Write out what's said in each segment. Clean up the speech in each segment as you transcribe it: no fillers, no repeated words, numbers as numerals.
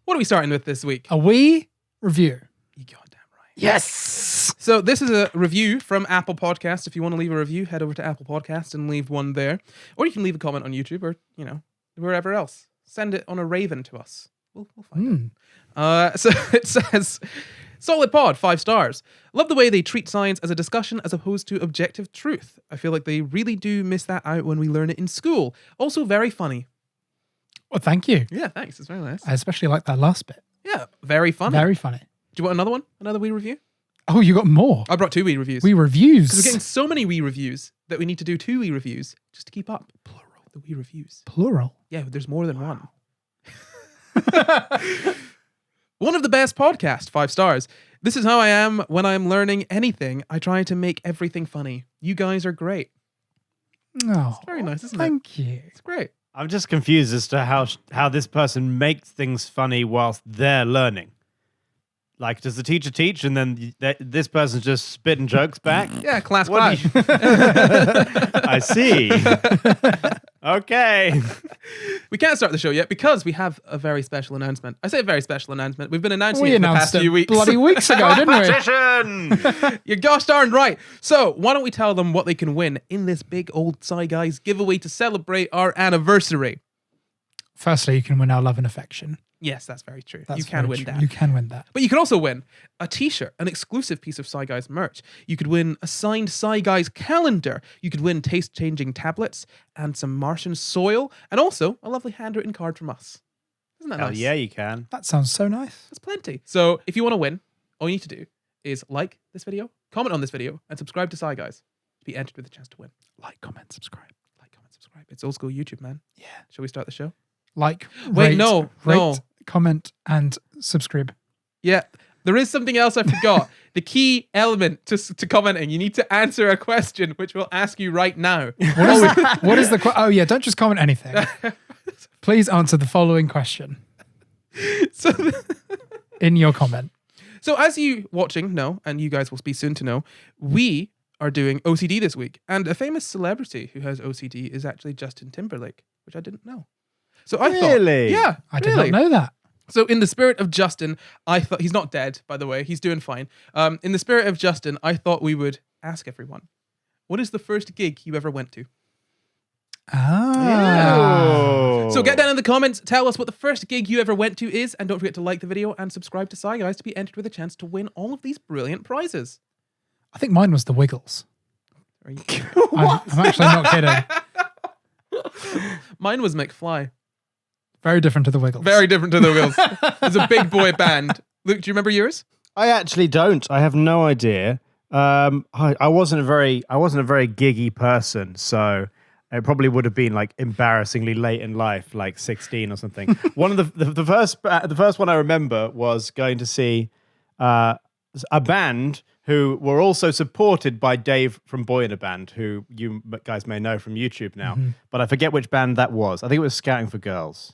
What are we starting with this week? A wee review. You goddamn right. Yes. So this is a review from Apple Podcasts. If you want to leave a review, head over to Apple Podcasts and leave one there. Or you can leave a comment on YouTube or, wherever else. Send it on a raven to us. We'll find it. So it says, solid pod, 5 stars. Love the way they treat science as a discussion as opposed to objective truth. I feel like they really do miss that out when we learn it in school. Also very funny. Well, thank you. Yeah, thanks. It's very nice. I especially like that last bit. Yeah, very funny. Very funny. Do you want another one? Another wee review? Oh, you got more? I brought 2 wee reviews. Wee reviews. Because we're getting so many wee reviews that we need to do 2 wee reviews just to keep up. Plural. The wee reviews. Plural. Yeah, there's more than one. One of the best podcasts, 5 stars. This is how I am when I'm learning anything. I try to make everything funny. You guys are great. Oh, It's very nice, isn't it? thank you. It's great. I'm just confused as to how this person makes things funny whilst they're learning. Like, does the teacher teach and then this person's just spitting jokes back? Yeah, class What clash. I see. Okay. We can't start the show yet because we have a very special announcement. I say a very special announcement. We've been announcing We it for the past announced few it weeks. bloody weeks ago, didn't we? Competition! You're gosh darn right. So why don't we tell them what they can win in this big old SCI GUYS giveaway to celebrate our anniversary? Firstly, you can win our love and affection. Yes, that's very true. That's You can very win true. that. You can win that. But you could also win a t-shirt, an exclusive piece of SCI GUYS merch. You could win a signed SCI GUYS calendar. You could win taste-changing tablets and some Martian soil, and also a lovely handwritten card from us. Isn't that Hell nice? yeah, you can. That sounds so nice. That's plenty. So if you want to win, all you need to do is like this video, comment on this video, and subscribe to SCI GUYS to be entered with a chance to win. Like, comment, subscribe. Like, comment, subscribe. It's old school YouTube, man. Yeah. Shall we start the show? Like, Wait, rate, no, comment, and subscribe. Yeah. There is something else I forgot. The key element to commenting. You need to answer a question, which we'll ask you right now. What is the oh yeah, don't just comment anything. Please answer the following question So, in your comment. so as you watching know, and you guys will be soon to know, we are doing OCD this week. And a famous celebrity who has OCD is actually Justin Timberlake, which I didn't know. So I thought, Really? yeah, I did really. not know that. So in the spirit of Justin, I thought, he's not dead, by the way, he's doing fine. In the spirit of Justin, I thought we would ask everyone, what is the first gig you ever went to? Oh. So get down in the comments, tell us what the first gig you ever went to is, and don't forget to like the video and subscribe to SCI GUYS to be entered with a chance to win all of these brilliant prizes. I think mine was the Wiggles. Are you I'm actually not kidding. Mine was McFly. Very different to the Wiggles. Very different to the Wiggles. It's a big boy band. Luke, do you remember yours? I actually don't. I have no idea. I wasn't a very giggy person, so it probably would have been like embarrassingly late in life, like 16 or something. One of the first one I remember was going to see a band who were also supported by Dave from Boy in a Band, who you guys may know from YouTube now, but I forget which band that was. I think it was Scouting for Girls.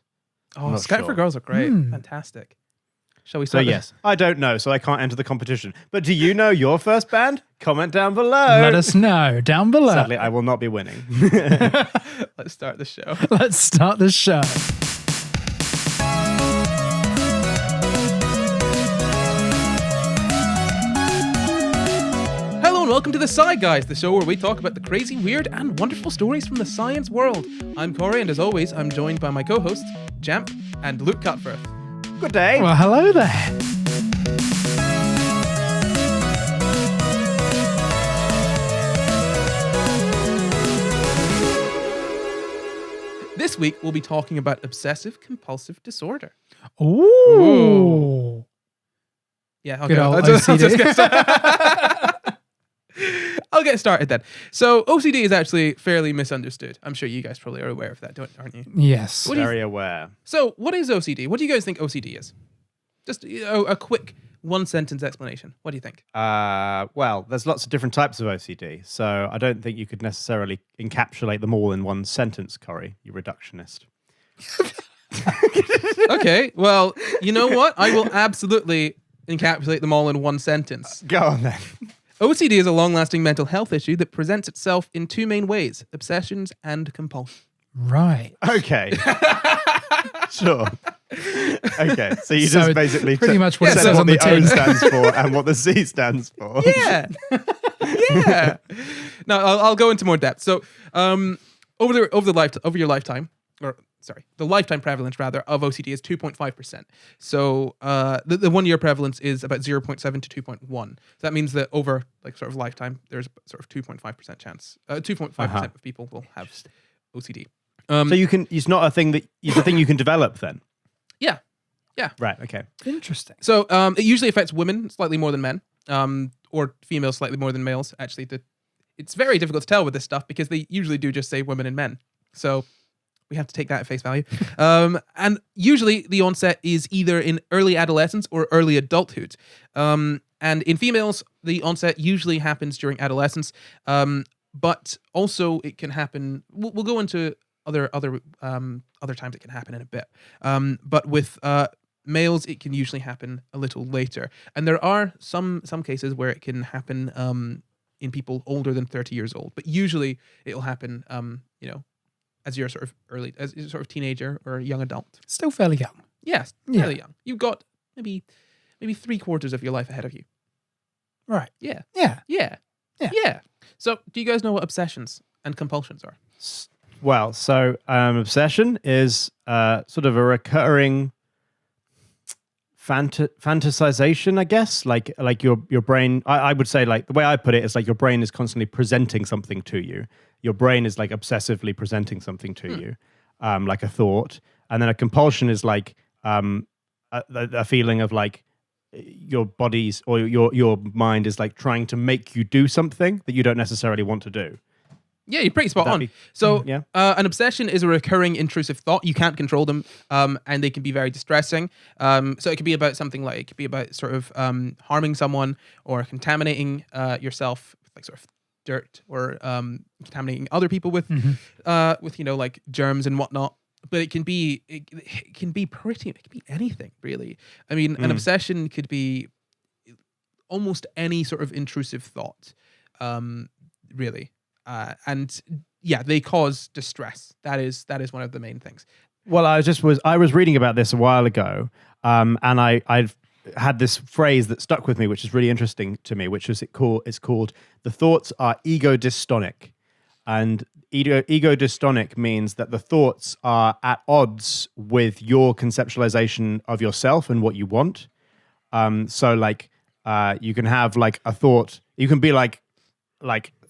Oh, not Scout sure. for Girls are great. Fantastic. Shall we So start? yes, I don't know, so I can't enter the competition. But do you know your first band? Comment down below. Let us know down below. Sadly, I will not be winning. Let's start the show. Let's start the show. Hello and welcome to the SCI GUYS, the show where we talk about the crazy, weird, and wonderful stories from the science world. I'm Corey, and as always, I'm joined by my co-hosts, Jamp and Luke Cutforth. Good day. Well, hello there. This week, we'll be talking about Obsessive Compulsive Disorder. Ooh. Yeah, Good old I'll OCD. just get started. I'll get started then. So OCD is actually fairly misunderstood. I'm sure you guys probably are aware of that, aren't you? Yes. What do you Very aware. So what is OCD? What do you guys think OCD is? Just a quick one-sentence explanation. What do you think? Well, there's lots of different types of OCD, so I don't think you could necessarily encapsulate them all in one sentence, Corey, you reductionist. Okay, well, you know what? I will absolutely encapsulate them all in one sentence. Go on then. OCD is a long-lasting mental health issue that presents itself in 2 main ways: obsessions and compulsions. Right. Okay. Sure. Okay, so you just basically pretty much what it said says what on the the O tin. stands for and what the C stands for. Yeah. Yeah. Now I'll go into more depth. So, over your lifetime, or sorry, the lifetime prevalence rather of OCD is 2.5%. So, the 1 year prevalence is about 0.7 to 2.1. So that means that over like sort of lifetime, there's sort of 2.5% chance. 2.5% of people will have OCD. So it's not a thing it's a thing you can develop then. Yeah. Right. Okay. Interesting. So, it usually affects women slightly more than men, or females slightly more than males. Actually, it's very difficult to tell with this stuff because they usually do just say women and men. So we have to take that at face value. And usually the onset is either in early adolescence or early adulthood. And in females, the onset usually happens during adolescence, but also it can happen. We'll go into other times it can happen in a bit. But with males, it can usually happen a little later, and there are some cases where it can happen in people older than 30 years old. But usually, it'll happen, as you're sort of teenager or young adult. Still fairly young. Yes, fairly young. You've got maybe 3/4 of your life ahead of you. Right. Yeah. Yeah. Yeah. Yeah. Yeah. So, do you guys know what obsessions and compulsions are? Well, so obsession is sort of a recurring fantasization, I guess. Like your brain. I would say, like, the way I put it is like your brain is constantly presenting something to you. Your brain is like obsessively presenting something to you, like a thought, and then a compulsion is like a feeling of like your body's or your mind is like trying to make you do something that you don't necessarily want to do. Yeah, you're pretty spot on. So, an obsession is a recurring intrusive thought. You can't control them, and they can be very distressing. So it could be about something like, it could be about sort of harming someone or contaminating yourself with like sort of dirt, or contaminating other people with like germs and whatnot. But it can be anything, really. I mean, an obsession could be almost any sort of intrusive thought, really. And yeah, they cause distress. That is one of the main things. Well, I was reading about this a while ago, and I've had this phrase that stuck with me, which is really interesting to me, which is it's called the thoughts are ego dystonic. And ego dystonic means that the thoughts are at odds with your conceptualization of yourself and what you want. So like you can have like a thought, you can be like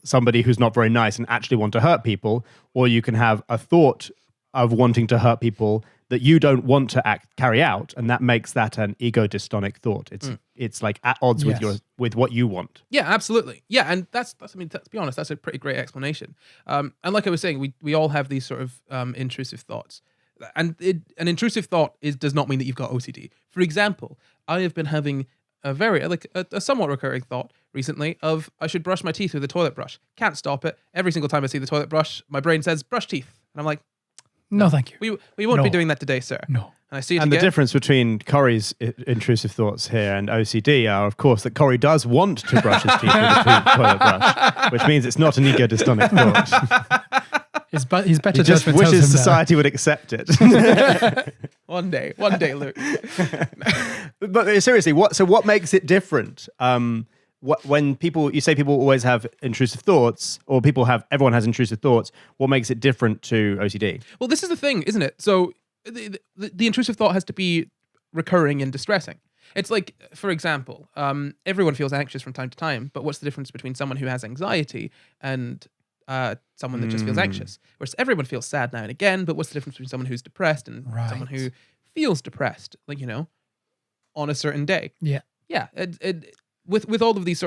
somebody who's not very nice and actually want to hurt people, or you can have a thought of wanting to hurt people that you don't want to carry out, and that makes that an ego dystonic thought. It's like at odds with what you want. Yeah, absolutely. Yeah, and that's I mean, to be honest, that's a pretty great explanation. And like I was saying, we all have these sort of intrusive thoughts, and an intrusive thought does not mean that you've got OCD. For example, I have been having a somewhat recurring thought recently of I should brush my teeth with a toilet brush. Can't stop it. Every single time I see the toilet brush, my brain says brush teeth, and I'm like, no, thank you. We won't be doing that today, sir. No. And I see it and again. The difference between Corey's intrusive thoughts here and OCD are, of course, that Corey does want to brush his teeth with a toilet brush, which means it's not an ego dystonic thought. His better He just judgment wishes tells him society would accept it. One day, Luke. But seriously, what makes it different? When you say people always have intrusive thoughts, or everyone has intrusive thoughts, what makes it different to OCD? Well, this is the thing, isn't it? So the intrusive thought has to be recurring and distressing. It's like, for example, everyone feels anxious from time to time, but what's the difference between someone who has anxiety and someone that just feels anxious? Whereas everyone feels sad now and again, but what's the difference between someone who's depressed and someone who feels depressed, like, on a certain day? Yeah. Yeah. With all of these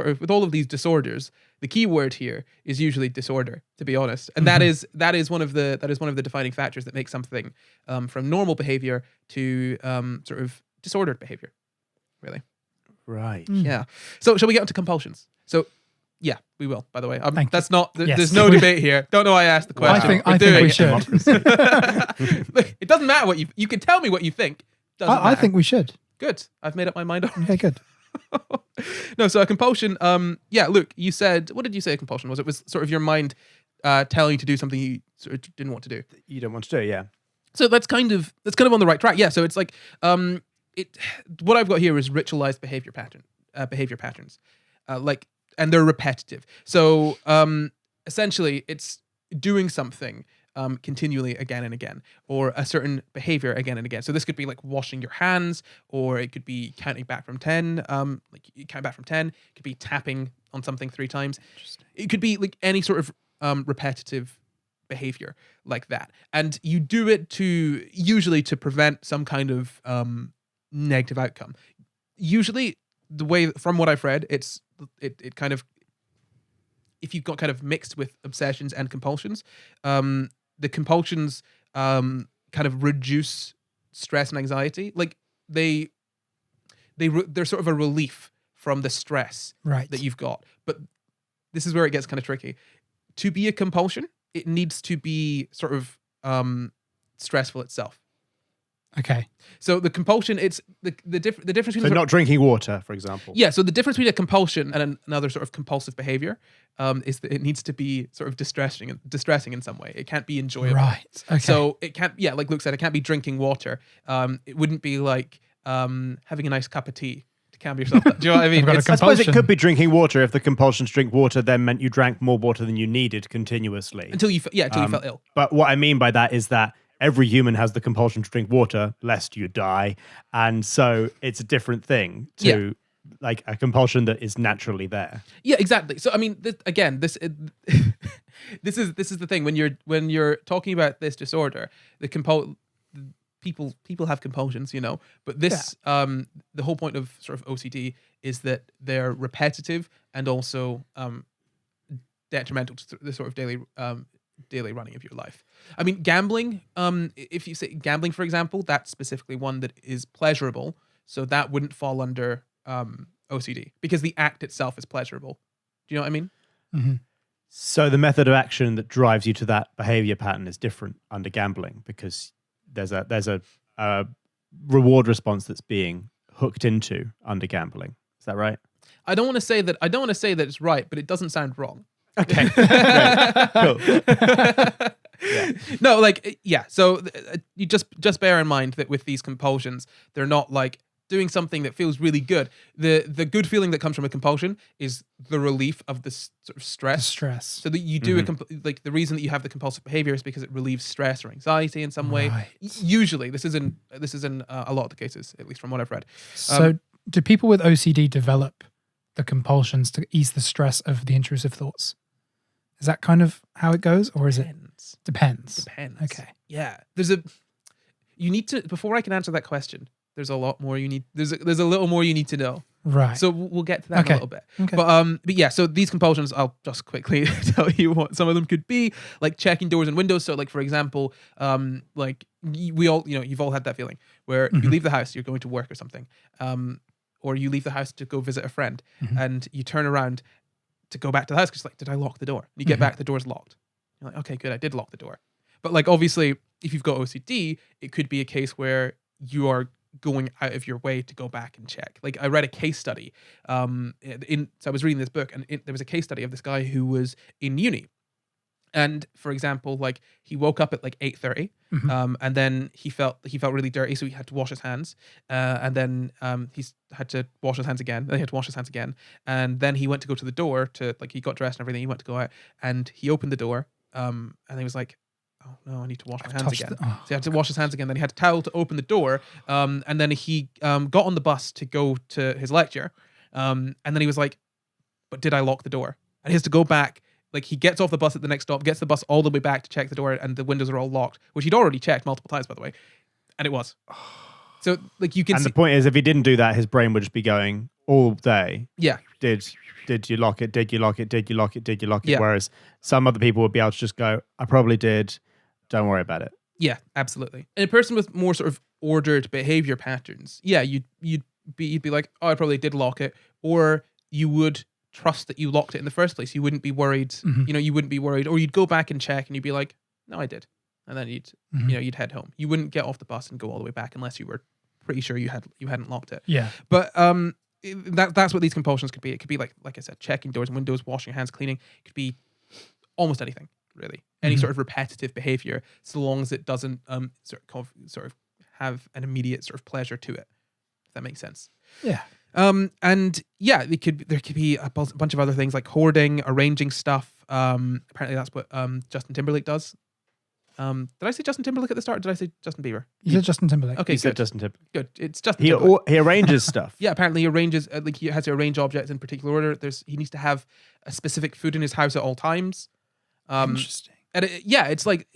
disorders, the key word here is usually disorder, to be honest, and that is one of the defining factors that makes something from normal behavior to sort of disordered behavior, really. Right. Yeah. So shall we get into compulsions? So yeah, we will. By the way, that's not. Yes. There's no debate here. Don't know why I asked the question. I think we should. It doesn't matter what you can tell me what you think. I think we should. Good. I've made up my mind. Okay, good. No, so a compulsion, Luke, you said, what did you say a compulsion was? It was sort of your mind telling you to do something you sort of didn't want to do. You don't want to do, yeah. So that's kind of on the right track. Yeah, so it's like what I've got here is ritualized behavior patterns, and they're repetitive. So essentially, it's doing something continually again and again, or a certain behavior again and again. So this could be like washing your hands, or it could be counting back from 10. Like you count back from 10. It could be tapping on something 3 times. It could be like any sort of repetitive behavior like that, and you do it usually to prevent some kind of negative outcome. Usually, the way from what I've read, it kind of, if you've got kind of mixed with obsessions and compulsions, the compulsions kind of reduce stress and anxiety. Like they're sort of a relief from the stress that you've got. But this is where it gets kind of tricky. To be a compulsion, it needs to be sort of stressful itself. Okay. So the compulsion, it's the difference between... So not drinking water, for example. Yeah, so the difference between a compulsion and another sort of compulsive behavior is that it needs to be sort of distressing in some way. It can't be enjoyable. Right. Okay. So it can't, like Luke said, it can't be drinking water. It wouldn't be like having a nice cup of tea to calm yourself down. Do you know what I mean? I've got a I suppose it compulsion. could be drinking water if the compulsion to drink water then meant you drank more water than you needed continuously. Until you felt ill. But what I mean by that is that every human has the compulsion to drink water lest you die. And so it's a different thing to like a compulsion that is naturally there. Yeah, exactly. So I mean, this is the thing when you're talking about this disorder, people have compulsions, but this the whole point of sort of OCD is that they're repetitive and also detrimental to the sort of daily running of your life. I mean, gambling, if you say gambling, for example, that's specifically one that is pleasurable. So that wouldn't fall under OCD because the act itself is pleasurable. Do you know what I mean? Mm-hmm. So the method of action that drives you to that behavior pattern is different under gambling because there's a reward response that's being hooked into under gambling. Is that right? I don't want to say that it's right, but it doesn't sound wrong. Okay. Cool. No, so you just bear in mind that with these compulsions, they're not like doing something that feels really good. The good feeling that comes from a compulsion is the relief of this sort of stress. So that you do the reason that you have the compulsive behavior is because it relieves stress or anxiety in some way. Right. Usually, this is in a lot of the cases, at least from what I've read. So do people with OCD develop the compulsions to ease the stress of the intrusive thoughts? Is that kind of how it goes, or is it depends? Okay. Yeah. You need to, before I can answer that question, there's a lot more you need. There's a little more you need to know. Right. So we'll get to that in a little bit. Okay. But yeah, so these compulsions, I'll just quickly tell you what some of them could be, like checking doors and windows. So like, for example, like we all, you've all had that feeling where you leave the house, you're going to work or something. Or you leave the house to go visit a friend and you turn around to go back to the house because like, did I lock the door? And you get back, the door's locked. You're like, okay, good, I did lock the door. But like, obviously, if you've got OCD, it could be a case where you are going out of your way to go back and check. Like I read a case study. So I was reading this book and there was a case study of this guy who was in uni. And for example, like he woke up at like 8:30, and then he felt really dirty, so he had to wash his hands. And then he had to wash his hands again. Then he had to wash his hands again. And then he went to go to the door to like he got dressed and everything. He went to go out, and he opened the door. And he was like, "Oh no, I need to wash my hands again." So he had to wash his hands again. Then he had a towel to open the door. And then he got on the bus to go to his lecture. And then he was like, "But did I lock the door?" And he has to go back. Like he gets off the bus at the next stop, gets the bus all the way back to check the door, and the windows are all locked, which he'd already checked multiple times, by the way, and it was. So like you can. And the point is, if he didn't do that, his brain would just be going all day. Yeah. Did you lock it? Did you lock it? Did you lock it? Did you lock it? Yeah. Whereas some other people would be able to just go, I probably did. Don't worry about it. Yeah, absolutely. And a person with more sort of ordered behavior patterns, yeah, you'd be like, oh, I probably did lock it, or you would trust that you locked it in the first place. You wouldn't be worried. You wouldn't be worried, or you'd go back and check, and you'd be like, no, I did, and then you'd head home. You wouldn't get off the bus and go all the way back unless you were pretty sure you hadn't locked it. Yeah. But that's what these compulsions could be. It could be like I said, checking doors and windows, washing your hands, cleaning. It could be almost anything, really. Any sort of repetitive behavior, so long as it doesn't sort of have an immediate sort of pleasure to it. if that makes sense. Yeah. And yeah, there could be a bunch of other things like hoarding, arranging stuff. Apparently that's what Justin Timberlake does. Did I say Justin Timberlake at the start? Or did I say Justin Bieber? You said Justin Timberlake. Okay, He said good. Justin Timberlake. Good. It's Justin Timberlake. He arranges stuff. Yeah, apparently he arranges, like he has to arrange objects in particular order. He needs to have a specific food in his house at all times. Interesting. And it's like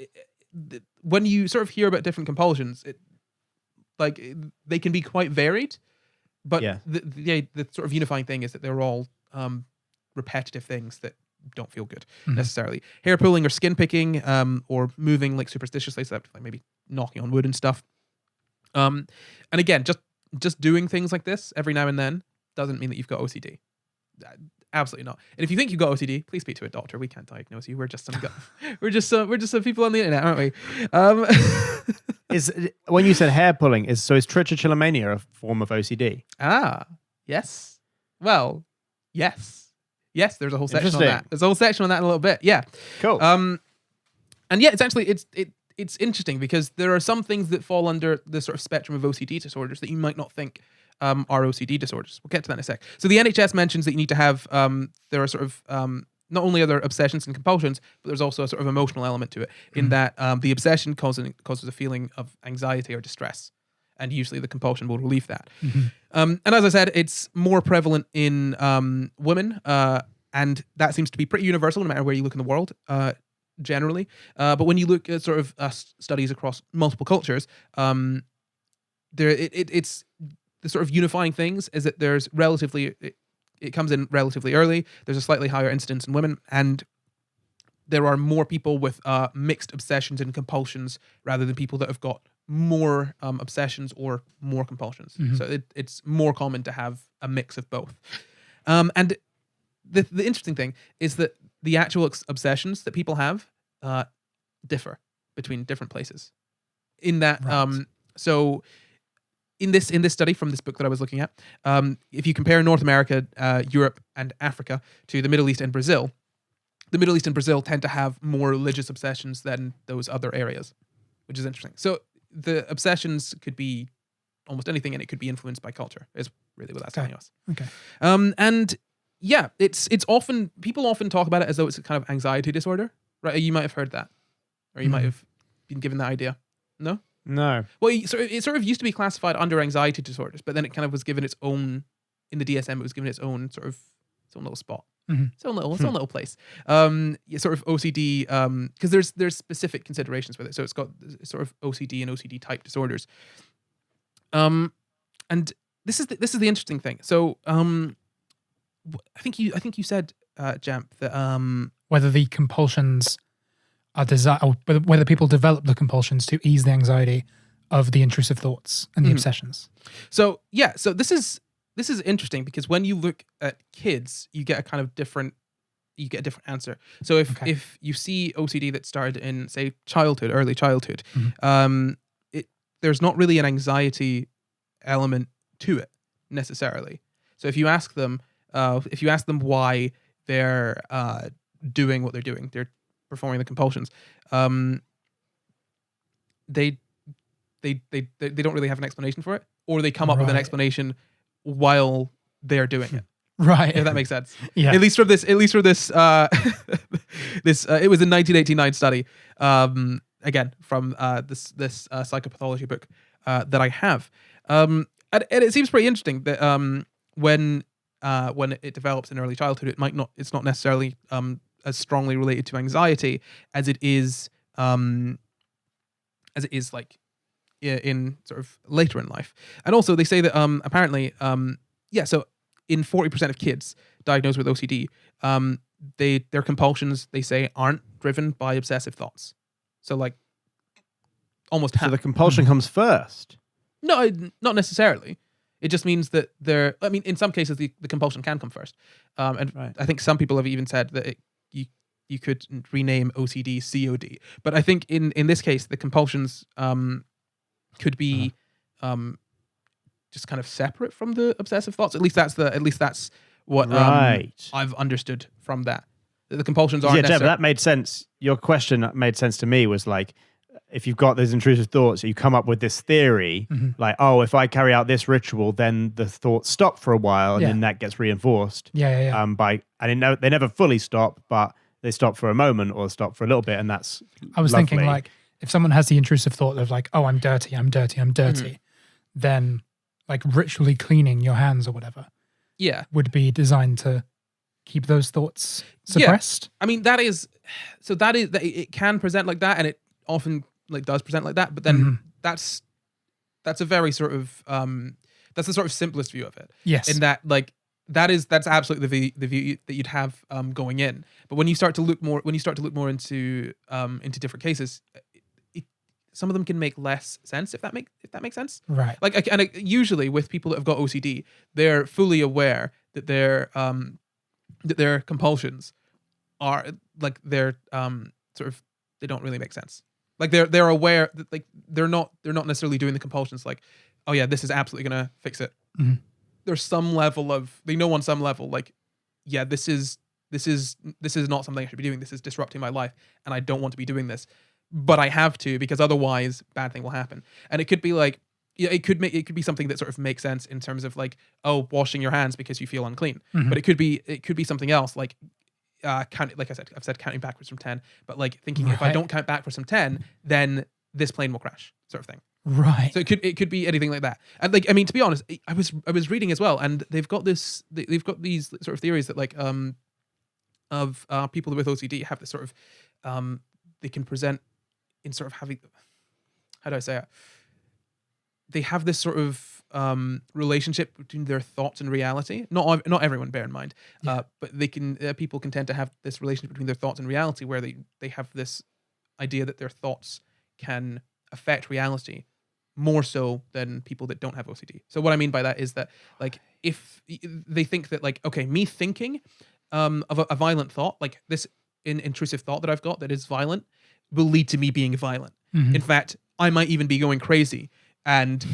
when you sort of hear about different compulsions, they can be quite varied, but the sort of unifying thing is that they're all repetitive things that don't feel good necessarily. Hair pulling or skin picking, or moving like superstitiously, so like maybe knocking on wood and stuff. And again, just doing things like this every now and then doesn't mean that you've got OCD. Absolutely not. And if you think you've got OCD, please speak to a doctor. We can't diagnose you. We're just some people on the internet, aren't we? When you said hair pulling, is trichotillomania a form of OCD? Yes. Well, yes. Yes, there's a whole section on that. There's a whole section on that in a little bit. Yeah. Cool. And yeah, it's actually it's interesting because there are some things that fall under the sort of spectrum of OCD disorders that you might not think are OCD disorders. We'll get to that in a sec. So the NHS mentions that you need to have there are sort of not only are there obsessions and compulsions, but there's also a sort of emotional element to it in that the obsession causes a feeling of anxiety or distress. And usually the compulsion will relieve that. And as I said, it's more prevalent in women, and that seems to be pretty universal no matter where you look in the world, generally. But when you look at sort of studies across multiple cultures, it's the sort of unifying things is that there's it comes in relatively early. There's a slightly higher incidence in women, and there are more people with mixed obsessions and compulsions rather than people that have got more obsessions or more compulsions. So it's more common to have a mix of both. And the interesting thing is that the actual obsessions that people have differ between different places. In that, so in this study from this book that I was looking at, if you compare North America, Europe, and Africa to the Middle East and Brazil, the Middle East and Brazil tend to have more religious obsessions than those other areas, which is interesting. So the obsessions could be almost anything, and it could be influenced by culture, is really what that's telling us. Okay. And yeah, it's often, people often talk about it as though it's a kind of anxiety disorder, right? You might have heard that, or you might have been given that idea. No? No. Well, it sort of used to be classified under anxiety disorders, but then it kind of was given its own, in the DSM, it was given its own sort of, its own little spot. Its own little place. Sort of OCD, because there's specific considerations with it. So it's got sort of OCD and OCD type disorders. And this is the interesting thing. So I think you said, Jamp, that whether the compulsions are or whether people develop the compulsions to ease the anxiety of the intrusive thoughts and the obsessions. So yeah, so this is interesting because when you look at kids, you get a different answer. So if you see OCD that started in, say, early childhood, there's not really an anxiety element to it necessarily. So if you ask them why they're doing what they're doing, they're performing the compulsions, they don't really have an explanation for it, or they come up with an explanation while they're doing it. Right. If that makes sense. Yeah. At least for this, this, it was a 1989 study, again, from this psychopathology book that I have. And it seems pretty interesting that when it develops in early childhood, it's not necessarily as strongly related to anxiety as it is like in sort of later in life. And also they say that apparently so in 40% of kids diagnosed with OCD, their compulsions, they say, aren't driven by obsessive thoughts. So like almost half. So the compulsion comes first? No, not necessarily. It just means that in some cases the compulsion can come first. And I think some people have even said that you could rename OCD COD. But I think in this case, the compulsions could be just kind of separate from the obsessive thoughts. At least that's what I've understood from that. The compulsions aren't necessarily. That made sense. Your question made sense to me, was like, if you've got those intrusive thoughts, you come up with this theory, like, oh, if I carry out this ritual, then the thoughts stop for a while, and then that gets reinforced. They never fully stop, but they stop for a moment or stop for a little bit, and that's I was lovely. thinking, like, if someone has the intrusive thought of like, oh, I'm dirty, then like ritually cleaning your hands or whatever would be designed to keep those thoughts suppressed. I mean, it can present like that, and it often like does present like that, but then that's a very sort of that's the sort of simplest view of it. Yes. In that, like, that's absolutely the view that you'd have going in. But when you start to look more into different cases, some of them can make less sense, if that makes sense. Right. Like, and usually with people that have got OCD, they're fully aware that their compulsions are like they're sort of, they don't really make sense. Like they're aware that, like, they're not necessarily doing the compulsions like, oh yeah, this is absolutely gonna fix it. There's some level of, they know on some level, like, yeah, this is not something I should be doing. This is disrupting my life, and I don't want to be doing this, but I have to, because otherwise bad thing will happen. And it could be like, it could be something that sort of makes sense in terms of like, oh, washing your hands because you feel unclean. But it could be something else, like like I said, I've said counting backwards from 10, but like thinking if I don't count backwards from 10, then this plane will crash, sort of thing. Right. So it could be anything like that. And like, I mean, to be honest, I was reading as well, and they've got these sort of theories that like of people with OCD have this sort of they can present in sort of having, how do I say it? They have this sort of relationship between their thoughts and reality. Not everyone, bear in mind, but they can. People can tend to have this relationship between their thoughts and reality, where they have this idea that their thoughts can affect reality more so than people that don't have OCD. So what I mean by that is that, like, if they think that, like, okay, me thinking of a violent thought, like this intrusive thought that I've got that is violent, will lead to me being violent. In fact, I might even be going crazy and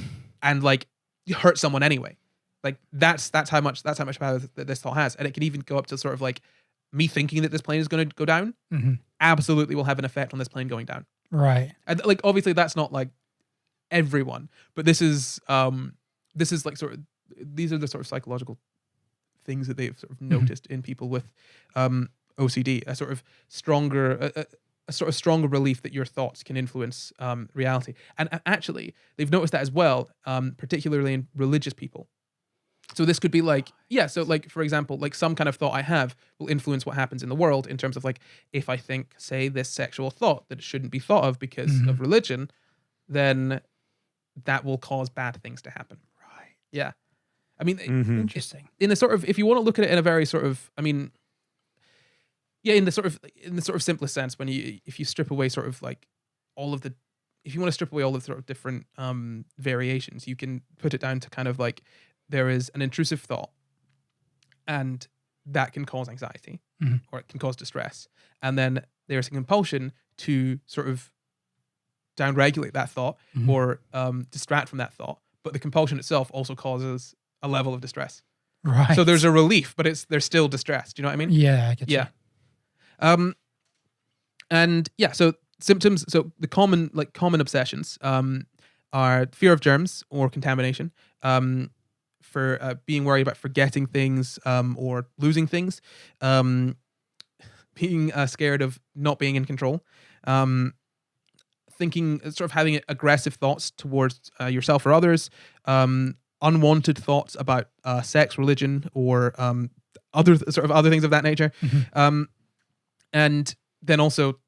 like hurt someone anyway. Like that's how much power that this thought has. And it can even go up to sort of like me thinking that this plane is going to go down absolutely will have an effect on this plane going down. Right. And like, obviously that's not like everyone, but this is like sort of, these are the sort of psychological things that they've sort of noticed in people with OCD, a sort of stronger belief that your thoughts can influence reality. And actually, they've noticed that as well, particularly in religious people. So this could be like, so like, for example, like some kind of thought I have will influence what happens in the world in terms of like, if I think, say, this sexual thought that it shouldn't be thought of because of religion, then that will cause bad things to happen. Right. Yeah. I mean, interesting. In a sort of, if you want to look at it in a very sort of, I mean, in the sort of simplest sense, if you strip away sort of like if you want to strip away all the sort of different variations, you can put it down to kind of like, there is an intrusive thought, and that can cause anxiety or it can cause distress. And then there's a compulsion to sort of downregulate that thought or distract from that thought. But the compulsion itself also causes a level of distress. Right. So there's a relief, but they're still distressed. Do you know what I mean? Yeah, I get you. And yeah, so symptoms, so the common obsessions are fear of germs or contamination, for being worried about forgetting things or losing things, being scared of not being in control, thinking, sort of having aggressive thoughts towards yourself or others, unwanted thoughts about sex, religion, or other things of that nature, and then also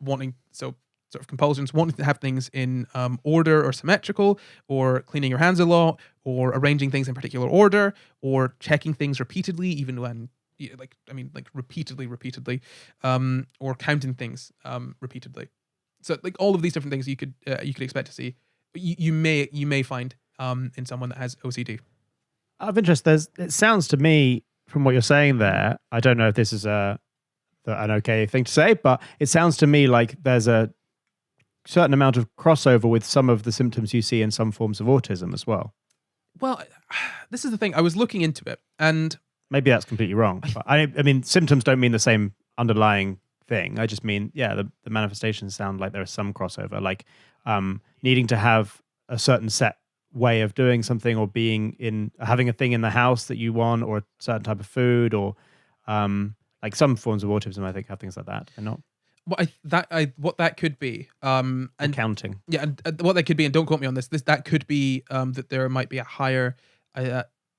wanting, so sort of compulsions, wanting to have things in order or symmetrical, or cleaning your hands a lot, or arranging things in particular order, or checking things repeatedly, even when repeatedly, or counting things repeatedly. So like all of these different things you could expect to see, you may find in someone that has OCD. Out of interest, it sounds to me from what you're saying there, I don't know if this is an okay thing to say, but it sounds to me like there's a certain amount of crossover with some of the symptoms you see in some forms of autism as well. Well, this is the thing. I was looking into it, and maybe that's completely wrong. But I mean, symptoms don't mean the same underlying thing. I just mean, the manifestations sound like there is some crossover, like needing to have a certain set way of doing something, or having a thing in the house that you want, or a certain type of food, or like some forms of autism, I think, have things like that. And not what that could be, and counting. Yeah, and what that could be, and don't quote me on this. That could be that there might be a higher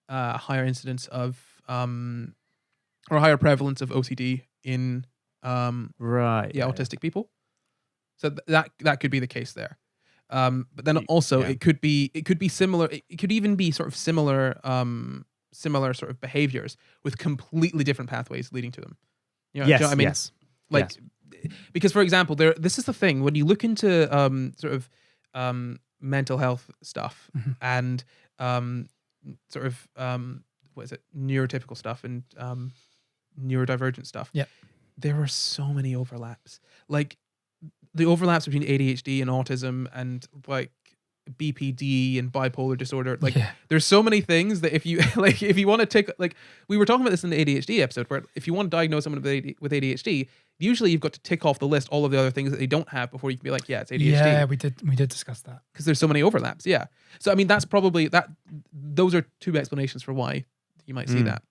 incidence of or a higher prevalence of OCD in autistic people. So that could be the case there. But then also it could be similar. It could even be sort of similar sort of behaviors with completely different pathways leading to them. You know, yes, do you know what I mean? Yes. Like, because for example, this is the thing when you look into sort of mental health stuff and sort of what is it, neurotypical stuff and neurodivergent stuff. Yeah, there are so many overlaps. Like the overlaps between ADHD and autism and like BPD and bipolar disorder. Like there's so many things that if you like, if you want to take, like we were talking about this in the ADHD episode, where if you want to diagnose someone with ADHD, usually you've got to tick off the list all of the other things that they don't have before you can be like, yeah, it's ADHD. Yeah, we did discuss that. Because there's so many overlaps. Yeah. So I mean, that's probably those are two explanations for why you might see that.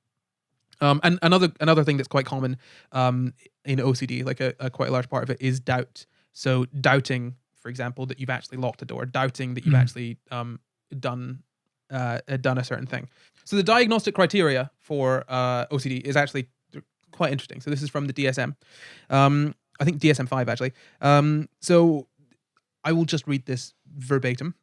And another thing that's quite common in OCD, like a quite a large part of it, is doubt. So doubting, for example, that you've actually locked the door, doubting that you've actually done a certain thing. So the diagnostic criteria for OCD is actually quite interesting. So this is from the DSM. I think DSM-5 actually. So I will just read this verbatim.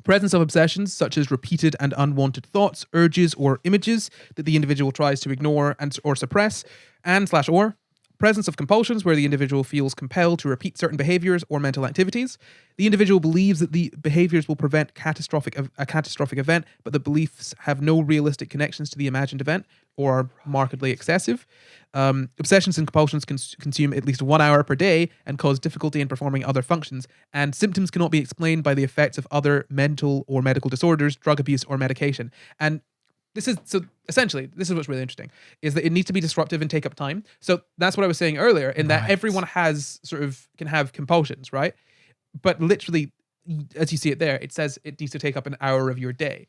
Presence of obsessions such as repeated and unwanted thoughts, urges, or images that the individual tries to ignore or suppress, and/or presence of compulsions where the individual feels compelled to repeat certain behaviors or mental activities. The individual believes that the behaviors will prevent a catastrophic event, but the beliefs have no realistic connections to the imagined event or are markedly excessive. Obsessions and compulsions consume at least 1 hour per day and cause difficulty in performing other functions, and symptoms cannot be explained by the effects of other mental or medical disorders, drug abuse, or medication. And this is what's really interesting, is that it needs to be disruptive and take up time. So that's what I was saying earlier, in that everyone can have compulsions, right? But literally, as you see it there, it says it needs to take up an hour of your day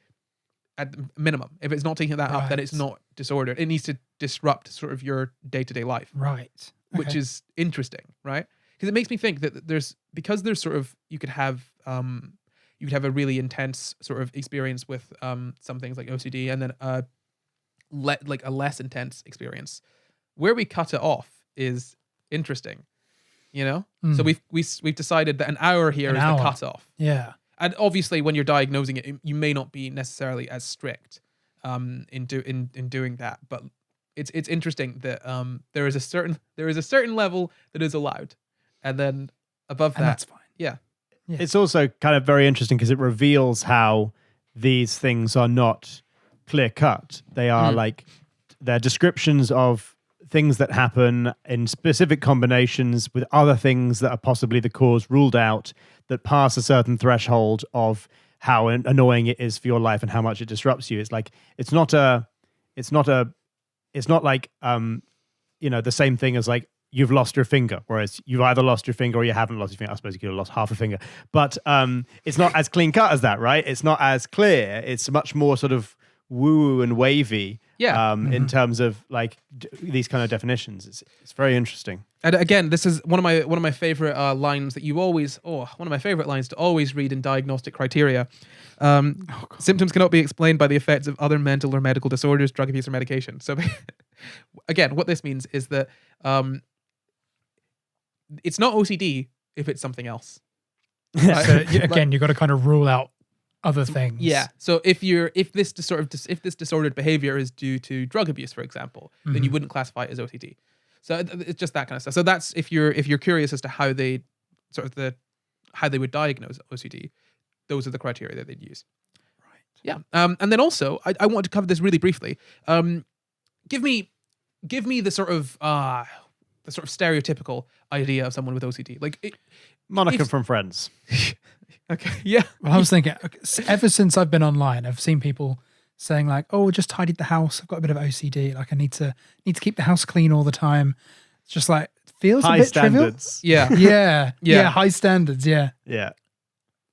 at the minimum. If it's not taking that up, then it's not disordered. It needs to disrupt sort of your day-to-day life. Right. Okay. Which is interesting, right? Because it makes me think that there's sort of, you could have a really intense sort of experience with some things like OCD, and then a less intense experience. Where we cut it off is interesting, you know. So we've decided that an hour here is the cutoff. Yeah, and obviously when you're diagnosing it, you may not be necessarily as strict in doing that, but it's interesting that there is a certain level that is allowed, and then above that, that's fine. Yeah. Yeah. It's also kind of very interesting because it reveals how these things are not clear cut. They are like, they're descriptions of things that happen in specific combinations with other things that are possibly the cause ruled out, that pass a certain threshold of how annoying it is for your life and how much it disrupts you. It's like, it's not like, the same thing as like, you've lost your finger, whereas you've either lost your finger or you haven't lost your finger. I suppose you could have lost half a finger. But it's not as clean cut as that, right? It's not as clear. It's much more sort of woo-woo and wavy in terms of like these kind of definitions. It's very interesting. And again, this is one of my favorite lines that one of my favorite lines to always read in diagnostic criteria. Symptoms cannot be explained by the effects of other mental or medical disorders, drug abuse, or medication. So again, what this means is that it's not OCD if it's something else. Right? So again, you've got to kind of rule out other things. Yeah. So if this disordered behavior is due to drug abuse, for example, then you wouldn't classify it as OCD. So it's just that kind of stuff. So that's if you're curious as to how they would diagnose OCD, those are the criteria that they'd use. Right. Yeah. And then also, I want to cover this really briefly. Give me the sort of stereotypical idea of someone with OCD. Like Monica from Friends. Okay. Yeah. Well, I was thinking, ever since I've been online, I've seen people saying like, "Oh, just tidied the house. I've got a bit of OCD. Like, I need to keep the house clean all the time." It's just like feels High a bit trivial. standards. Yeah. Yeah, high standards. Yeah. Yeah.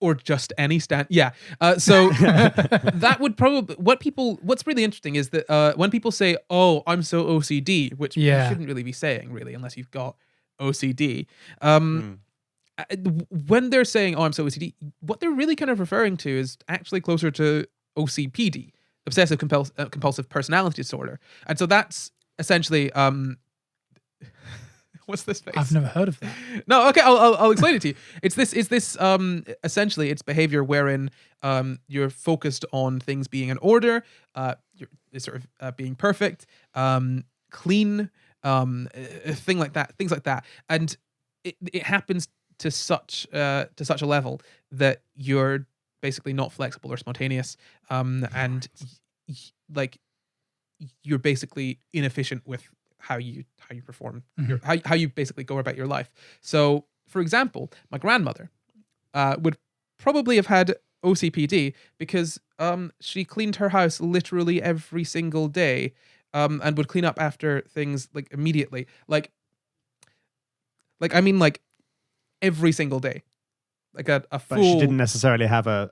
Or just any stand. Yeah. So that would probably what's really interesting is that when people say, "Oh, I'm so OCD," which you shouldn't really be saying, really, unless you've got OCD. When they're saying, "Oh, I'm so OCD," what they're really kind of referring to is actually closer to OCPD, Obsessive Compulsive Personality Disorder, and so that's essentially what's this face? I've never heard of that. No, okay, I'll explain it to you. It's this essentially it's behavior wherein you're focused on things being in order, you're sort of being perfect, clean, things like that, and it happens to such a level that you're basically not flexible or spontaneous, and like you're basically inefficient with how you perform, how you basically go about your life. So, for example, my grandmother would probably have had OCPD because she cleaned her house literally every single day, and would clean up after things like immediately, like I mean like every single day, like a full. But she didn't necessarily have a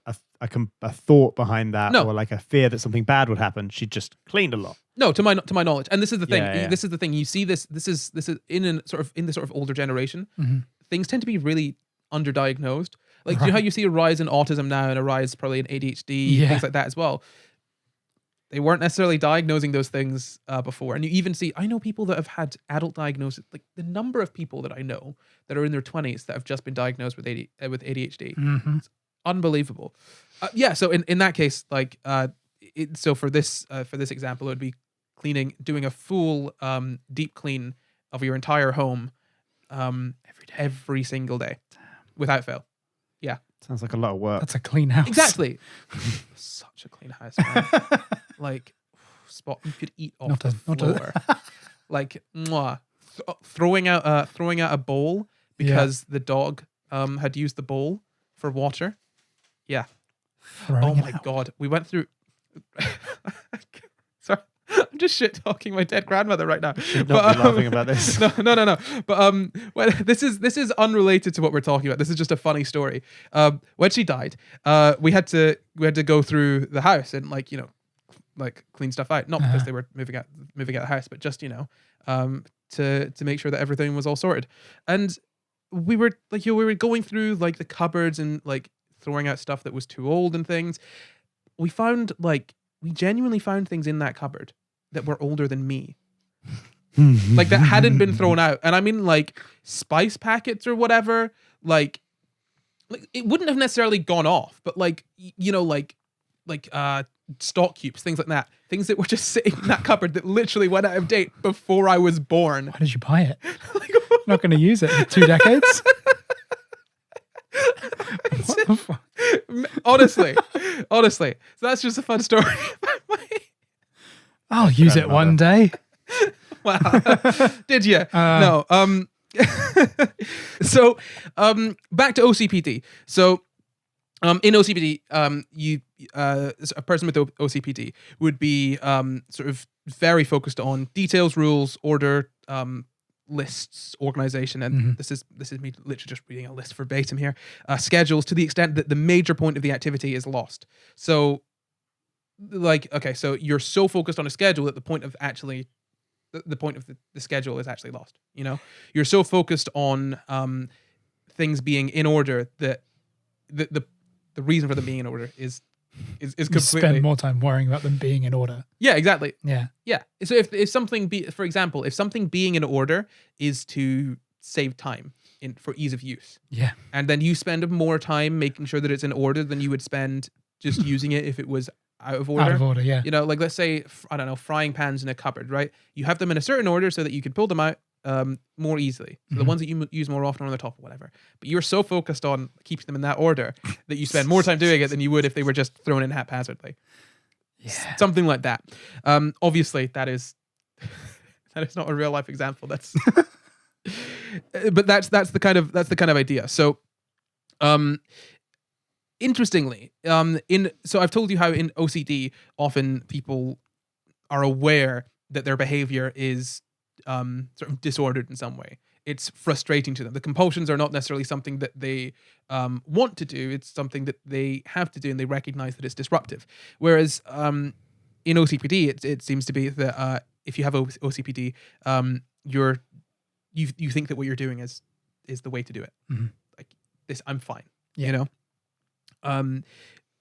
thought behind that, No. or like a fear that something bad would happen. She just cleaned a lot. No, to my knowledge, and this is the thing. Yeah. This is the thing. You see this. This is in the sort of older generation. Things tend to be really underdiagnosed. Like, you know how you see a rise in autism now and a rise probably in ADHD, things like that as well. They weren't necessarily diagnosing those things before, and you even see. I know people that have had adult diagnosis. Like the number of people that I know that are in their 20s that have just been diagnosed with ADHD. It's unbelievable. So in that case, like so for this example, it would be doing a full deep clean of your entire home every single day, without fail. Yeah, Sounds like a lot of work. That's a clean house. exactly. Such a clean house, man. Like spot you could eat off the floor. Like throwing out a bowl because the dog had used the bowl for water. Yeah. Throwing it my out. God, we went through. Sorry, I'm just shit talking my dead grandmother right now. Should not be laughing about this. No. But well, this is unrelated to what we're talking about. This is just a funny story. When she died, we had to go through the house and like clean stuff out. Not because they were moving out the house, but just to make sure that everything was all sorted. And we were we were going through like the cupboards and like throwing out stuff that was too old and things. We genuinely found things in that cupboard that were older than me. Like that hadn't been thrown out. And I mean like spice packets or whatever, like it wouldn't have necessarily gone off, but like stock cubes, things like that. Things that were just sitting in that cupboard that literally went out of date before I was born. Why did you buy it? Not going to use it in 2 decades. What the fuck? Honestly. So that's just a fun story. I'll use it one day. Wow. Did you? No. So back to OCPD. So in OCPD, a person with OCPD would be sort of very focused on details, rules, order, lists, organization, and this is me literally just reading a list verbatim here. Schedules, to the extent that the major point of the activity is lost. So, so you're so focused on a schedule that the point of the schedule is actually lost. You're so focused on things being in order that the reason for them being in order is completely. You spend more time worrying about them being in order. Yeah, exactly. Yeah. So if something for example, if something being in order is to save time for ease of use. Yeah. And then you spend more time making sure that it's in order than you would spend just using it if it was out of order. Out of order, yeah. Like let's say, I don't know, frying pans in a cupboard, right? You have them in a certain order so that you can pull them out more easily. So the ones that you use more often are on the top or whatever. But you're so focused on keeping them in that order that you spend more time doing it than you would if they were just thrown in haphazardly. Yeah. Something like that. Obviously, that is not a real life example. That's, but that's the kind of idea. So, interestingly, so I've told you how in OCD often people are aware that their behavior is sort of disordered in some way. it's frustrating to them. The compulsions are not necessarily something that they want to do. It's something that they have to do, and they recognize that it's disruptive. Whereas in OCPD, it seems to be that if you have OCPD, you think that what you're doing is the way to do it. Mm-hmm. Like this, I'm fine. Yeah. You know,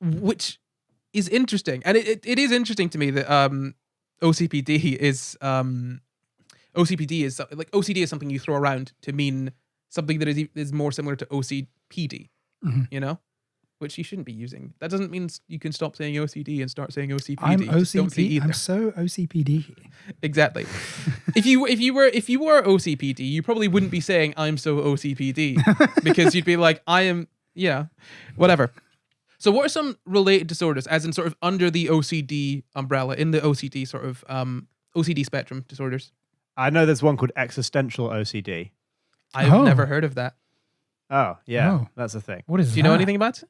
which is interesting, and it is interesting to me that OCPD is like OCD is something you throw around to mean something that is more similar to OCPD. Mm-hmm. You know, which you shouldn't be using. That doesn't mean you can stop saying OCD and start saying OCPD. I'm You just don't say OCD. either. I'm so OCPD. Exactly. if you were OCPD, you probably wouldn't be saying I'm so OCPD because you'd be like, I am, whatever. So what are some related disorders, as in sort of under the OCD umbrella, in the OCD sort of OCD spectrum disorders? I know there's one called existential OCD. I've never heard of that. Oh, yeah, Oh. that's a thing. What is that? Do you know anything about it?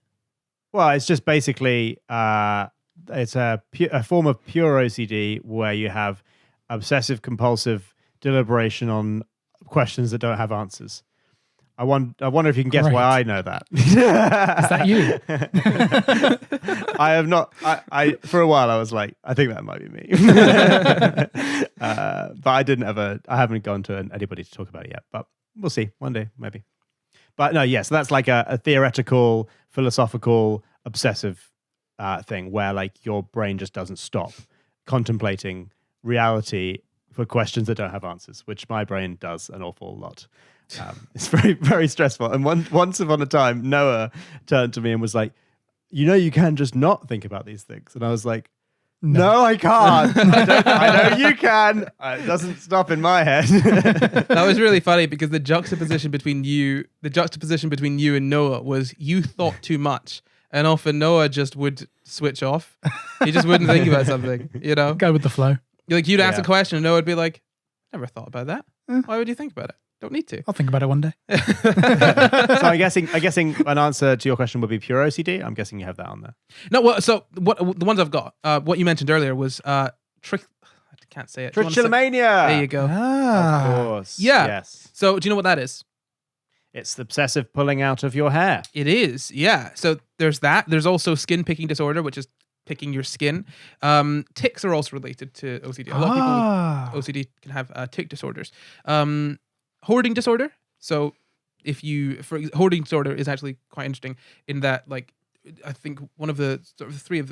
Well, it's just basically it's a form of pure OCD where you have obsessive compulsive deliberation on questions that don't have answers. I wonder if you can guess why I know that. Is that you? I have not. I for a while I was like, I think that might be me, but I didn't ever. I haven't gone to anybody to talk about it yet. But we'll see one day, maybe. But no, yes, that's like a theoretical, philosophical, obsessive thing where like your brain just doesn't stop contemplating reality for questions that don't have answers, which my brain does an awful lot. It's very, very stressful. And once upon a time, Noah turned to me and was like, you can just not think about these things. And I was like, no, I can't. I know you can. It doesn't stop in my head. That was really funny because the juxtaposition between you and Noah was you thought too much. And often Noah just would switch off. He just wouldn't think about something, Go with the flow. You'd ask a question and Noah would be like, never thought about that. Why would you think about it? Don't need to. I'll think about it one day. So I'm guessing an answer to your question would be pure OCD. I'm guessing you have that on there. No, well, so what the ones I've got, what you mentioned earlier was I can't say it. Trichotillomania. There you go. Of course. Yeah. Yes. So do you know what that is? It's the obsessive pulling out of your hair. It is, yeah. So there's that. There's also skin picking disorder, which is picking your skin. Tics are also related to OCD. A lot of people with OCD can have tic disorders. Hoarding disorder. So hoarding disorder is actually quite interesting in that, like, I think one of the three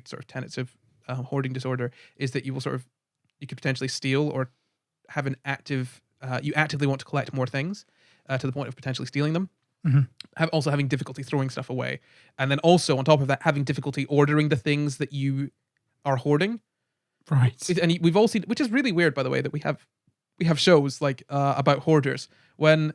sort of tenets of hoarding disorder is that you could potentially steal or have an active, you actively want to collect more things to the point of potentially stealing them. Mm-hmm. Also having difficulty throwing stuff away. And then also on top of that, having difficulty ordering the things that you are hoarding. Right. And we've all seen, which is really weird, by the way, that we have shows like about hoarders when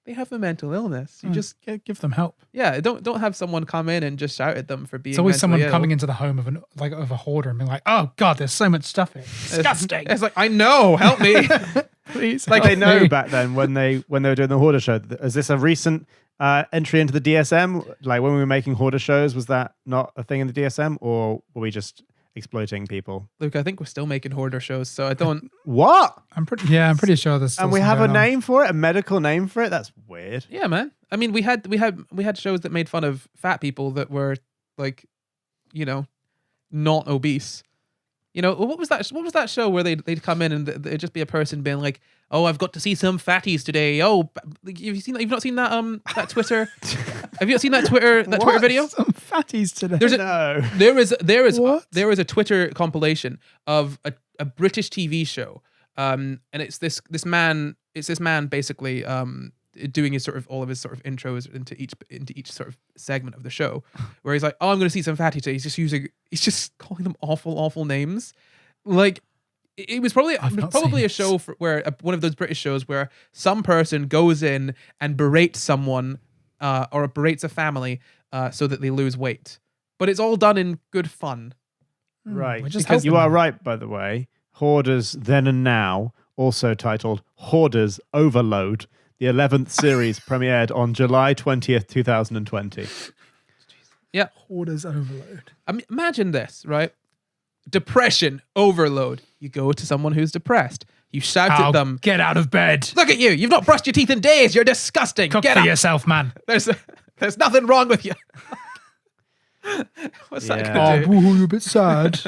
they have a mental illness. You just give them help. Yeah, don't have someone come in and just shout at them for being. It's always someone ill. coming into the home of a hoarder and being like, "Oh God, there's so much stuff here. Disgusting." It's like, I know, help me. Please. Like they know me. back then when they were doing the hoarder show. Is this a recent entry into the DSM? Like when we were making hoarder shows, was that not a thing in the DSM, or were we just exploiting people? Luke, I think we're still making hoarder shows, so I don't. What? I'm pretty sure there's. And we have a name for it, a medical name for it. That's weird. Yeah, man. I mean, we had shows that made fun of fat people that were like, not obese. What was that show where they'd come in and it'd just be a person being like, "Oh, I've got to see some fatties today." Oh, you've not seen that that Twitter? Have you not seen that Twitter video? Some fatties today. There is a Twitter compilation of a British TV show, and it's this man basically doing all of his sort of intros into each sort of segment of the show, where he's like, "Oh, I'm going to see some fatty today." He's just calling them awful names, like. It was probably a show where one of those British shows where some person goes in and berates someone or berates a family so that they lose weight, but it's all done in good fun. Right, because you are right, by the way. Hoarders Then and Now, also titled Hoarders Overload, the 11th series premiered on July 20th, 2020. Yeah, Hoarders Overload. I mean, imagine this, right? Depression overload. You go to someone who's depressed. You shout at them. Get out of bed. Look at you. You've not brushed your teeth in days. You're disgusting. Cook Get for up. yourself, man. There's nothing wrong with you. What's that Yeah. going to do? You're a bit sad.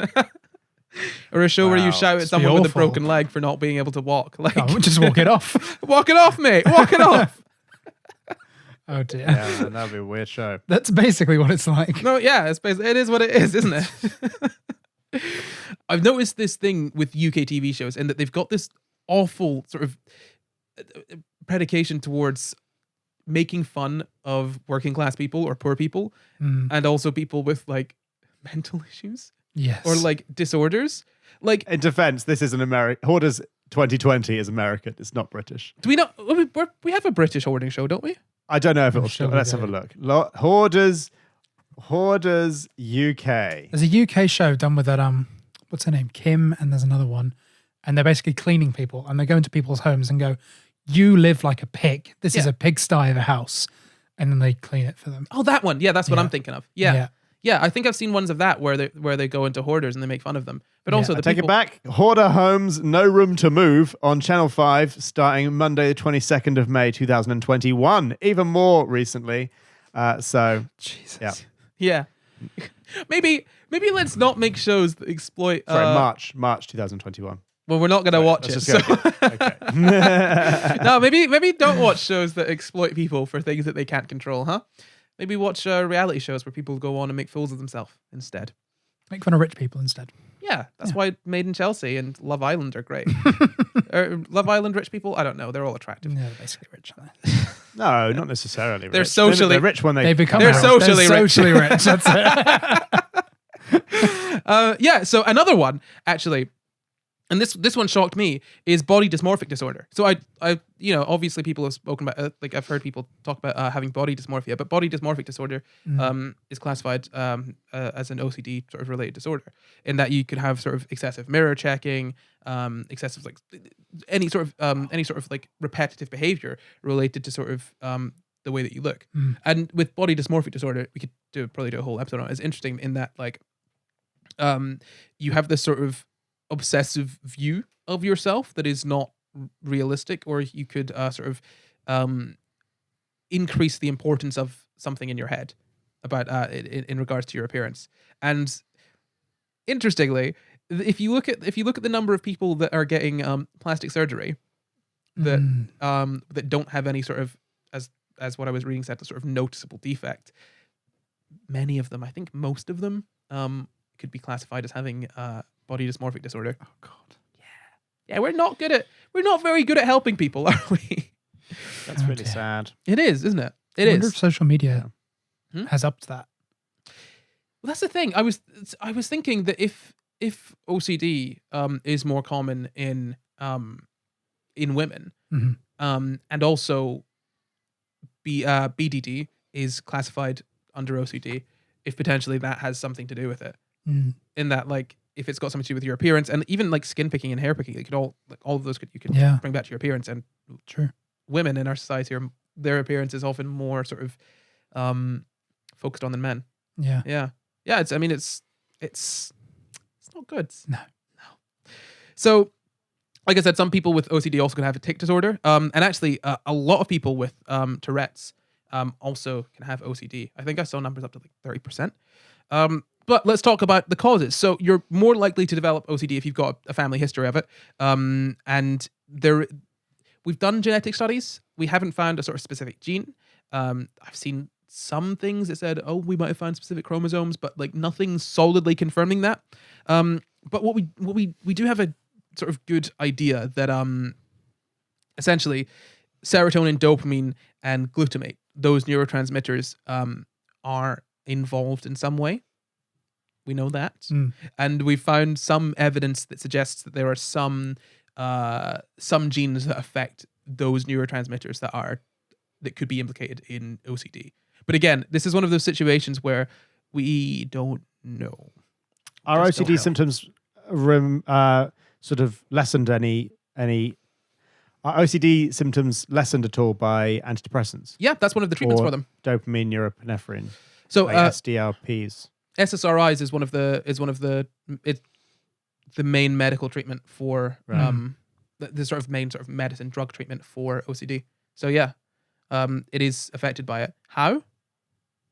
Or a show where you Wow. shout at Must someone be with a awful. broken leg for not being able to walk. Like, Just walk it off. walk it off, mate. Walk it off. Oh dear. Yeah, man, that'd be a weird show. That's basically what it's like. No, yeah, it is what it is, isn't it? I've noticed this thing with UK TV shows in that they've got this awful sort of predication towards making fun of working class people or poor people, and also people with like mental issues Yes. or like disorders. Like, In defense, this is an American. Hoarders 2020 is American. It's not British. do we not? We have a British hoarding show, don't we? I don't know if it'll sure show. we Let's do. have a look. Hoarders UK. There's a UK show done with that what's her name? Kim, and there's another one. And they're basically cleaning people, and they go into people's homes and go, "You live like a pig. This is Yeah. a pigsty of a house." And then they clean it for them. Oh, that one. Yeah, that's what Yeah. I'm thinking of. Yeah. I think I've seen ones of that where they go into hoarders and they make fun of them. But Yeah. also I the take people, it back. Hoarder Homes, No Room to Move on Channel 5 starting Monday, the 22nd of May, 2021. Even more recently. So, Jesus. yeah. Yeah. maybe let's not make shows that exploit. Sorry, March 2021. Well, we're not going to watch it. Let's just So. go again. Okay. No, maybe don't watch shows that exploit people for things that they can't control, huh? Maybe watch reality shows where people go on and make fools of themselves instead. Make fun of rich people instead. Yeah, that's why Made in Chelsea and Love Island are great. Love Island rich people? I don't know. They're all attractive. Yeah, they're basically rich, aren't they? No, not necessarily. They're rich. socially- They're rich when They they become They're rich. socially rich. Socially rich. That's it. Yeah, so another one, actually, and this one shocked me, is body dysmorphic disorder. So I obviously people have spoken about, like I've heard people talk about having body dysmorphia, but body dysmorphic disorder is classified as an OCD sort of related disorder, in that you could have sort of excessive mirror checking, excessive like any sort of like repetitive behavior related to sort of the way that you look. And with body dysmorphic disorder, we could probably do a whole episode on it. It's interesting in that like you have this sort of obsessive view of yourself that is not realistic, or you could sort of increase the importance of something in your head about in regards to your appearance. And interestingly, if you look at the number of people that are getting plastic surgery that that don't have any sort of, as what I was reading said, a sort of noticeable defect, many of them, I think most of them, could be classified as having body dysmorphic disorder. Oh God. Yeah, we're not very good at helping people, are we? That's Oh, really dear. sad. It is, isn't it? It I wonder is. if social media Hmm? has upped that. Well, that's the thing. I was thinking that if OCD is more common in women, Mhm. and also BDD is classified under OCD, if potentially that has something to do with it, in that like if it's got something to do with your appearance, and even like skin picking and hair picking, it could all of those you could Yeah. bring back to your appearance. And True. women in our society their appearance is often more sort of focused on than men. Yeah. Yeah. It's not good. No. So, like I said, some people with OCD also can have a tic disorder. And actually, a lot of people with Tourette's also can have OCD. I think I saw numbers up to like 30%. But let's talk about the causes. So you're more likely to develop OCD if you've got a family history of it. And we've done genetic studies. We haven't found a sort of specific gene. I've seen some things that said, oh, we might have found specific chromosomes, but like nothing solidly confirming that. But what we do have a sort of good idea that essentially serotonin, dopamine, and glutamate, those neurotransmitters, are involved in some way. We know that. And we found some evidence that suggests that there are some genes that affect those neurotransmitters that could be implicated in OCD. But again, this is one of those situations where we don't know. Are Just don't OCD know. symptoms sort of lessened are OCD symptoms lessened at all by antidepressants? Yeah, that's one of the treatments Or for them. Dopamine, norepinephrine, So like SDRPs. SSRIs is one of the the main medical treatment for Right. the sort of main sort of medicine drug treatment for OCD. So yeah, it is affected by it. How?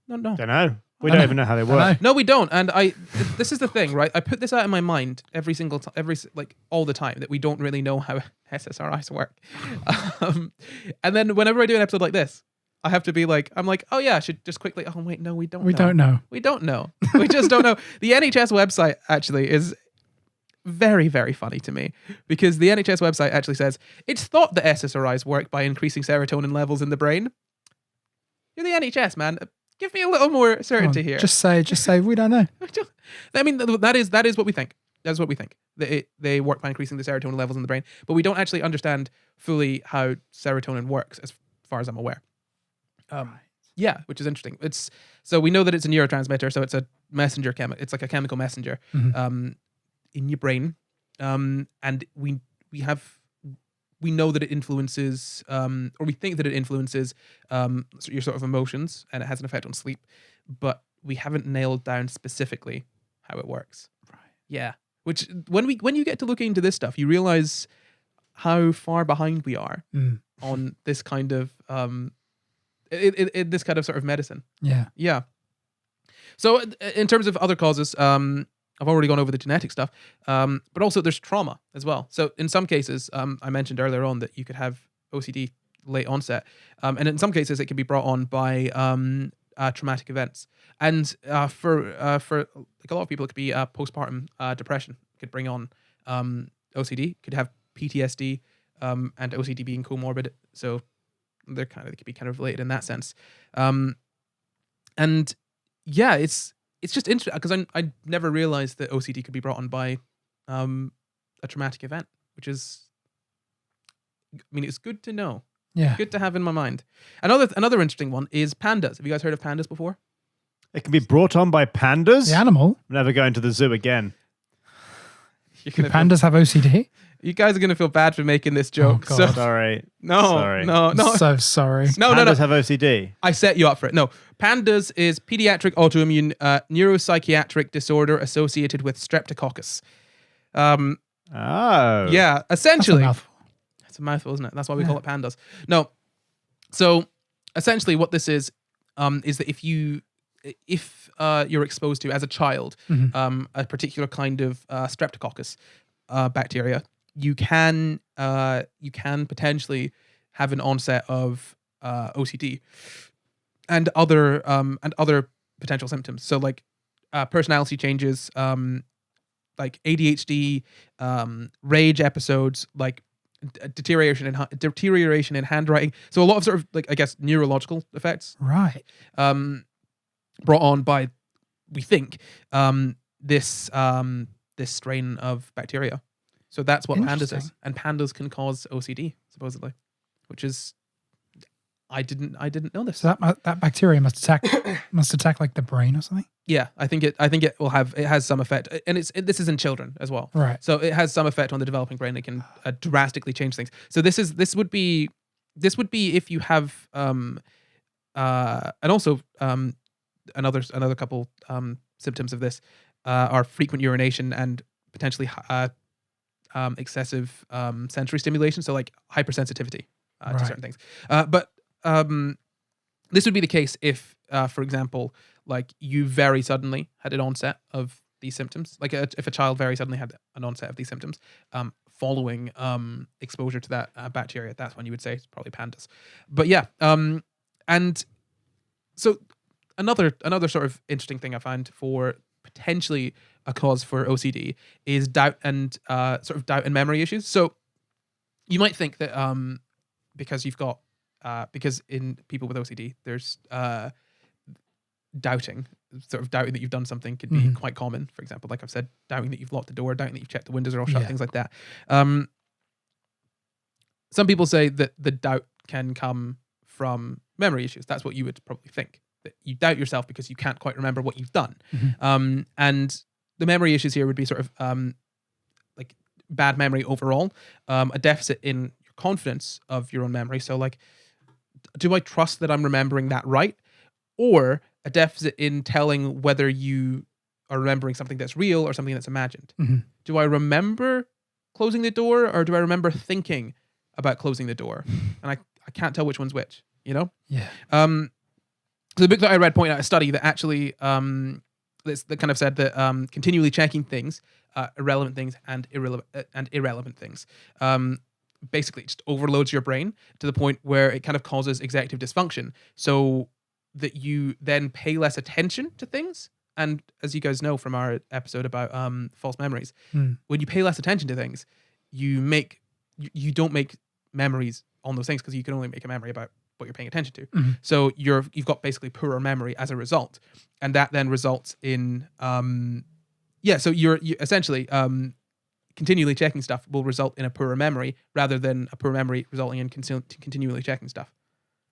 No. Don't know. We don't even know how they work. No, we don't. And this is the thing, right? I put this out in my mind every single time, all the time, that we don't really know how SSRIs work. And then whenever I do an episode like this, I have to be like, I'm like, oh yeah, I should just quickly. Oh wait, no, we don't. We don't know. We don't know. We just don't know. The NHS website actually is very, very funny to me, because the NHS website actually says it's thought that SSRIs work by increasing serotonin levels in the brain. You're the NHS, man. Give me a little more certainty here. Just say we don't know. I mean, that is what we think. That's what we think. They work by increasing the serotonin levels in the brain, but we don't actually understand fully how serotonin works, as far as I'm aware. Yeah, which is interesting. So we know that it's a neurotransmitter, so it's a messenger it's like a chemical messenger in your brain, and we know that it influences, or we think that it influences your sort of emotions, and it has an effect on sleep, but we haven't nailed down specifically how it works. Right. Yeah. Which when you get to looking into this stuff, you realize how far behind we are on this kind of this kind of sort of medicine. Yeah. Yeah. So in terms of other causes, I've already gone over the genetic stuff, but also there's trauma as well. So in some cases, I mentioned earlier on that you could have OCD late onset, and in some cases it can be brought on by traumatic events. And for like a lot of people, it could be postpartum depression could bring on OCD. Could have PTSD and OCD being comorbid, so they could be kind of related in that sense. And yeah, it's just interesting because I never realized that OCD could be brought on by a traumatic event, which is, I mean, it's good to know. Yeah. Good to have in my mind. Another interesting one is pandas. Have you guys heard of pandas before? It can be brought on by pandas? The animal? I'm never going to the zoo again. Do pandas have OCD? You guys are going to feel bad for making this joke. Oh, God. So, Sorry. no. I'm so sorry. No. Pandas have OCD. I set you up for it. No. Pandas is pediatric autoimmune neuropsychiatric disorder associated with streptococcus. Oh. Yeah, essentially. That's a mouthful. It's a mouthful, isn't it? That's why we call it pandas. No. So essentially what this is that if you're exposed to, as a child, a particular kind of streptococcus bacteria, you can potentially have an onset of OCD and other potential symptoms. So like personality changes, like ADHD, rage episodes, like deterioration in handwriting. So a lot of sort of like, I guess, neurological effects. Right. Brought on by, we think, this strain of bacteria. So that's what pandas is, and pandas can cause OCD supposedly, which is, I didn't know this. So that bacteria must attack like the brain or something. Yeah, I think it has some effect, and this is in children as well. Right. So it has some effect on the developing brain. It can drastically change things. So this would be if you have and also another couple symptoms of this are frequent urination and potentially excessive sensory stimulation. So like hypersensitivity to certain things. But this would be the case if, for example, like you very suddenly had an onset of these symptoms. Like if a child very suddenly had an onset of these symptoms following exposure to that bacteria, that's when you would say it's probably pandas. But yeah, and so another sort of interesting thing I find for potentially a cause for OCD is doubt and memory issues. So you might think that because you've got because in people with OCD there's doubting that you've done something could be quite common. For example, like I've said, doubting that you've locked the door, doubting that you've checked the windows are all shut, things like that. Some people say that the doubt can come from memory issues. That's what you would probably think, that you doubt yourself because you can't quite remember what you've done. And the memory issues here would be sort of like bad memory overall, a deficit in your confidence of your own memory. So like, do I trust that I'm remembering that right? Or a deficit in telling whether you are remembering something that's real or something that's imagined. Do I remember closing the door, or do I remember thinking about closing the door? And I can't tell which one's which, you know? Yeah. So the book that I read pointed out a study that actually that kind of said that continually checking things, irrelevant things and irrelevant things, basically just overloads your brain to the point where it kind of causes executive dysfunction, so that you then pay less attention to things. And as you guys know from our episode about false memories, when you pay less attention to things, you don't make memories on those things, because you can only make a memory about what you're paying attention to. Mhm. So you've got basically poorer memory as a result, and that then results in so you essentially continually checking stuff will result in a poorer memory, rather than a poor memory resulting in continually checking stuff.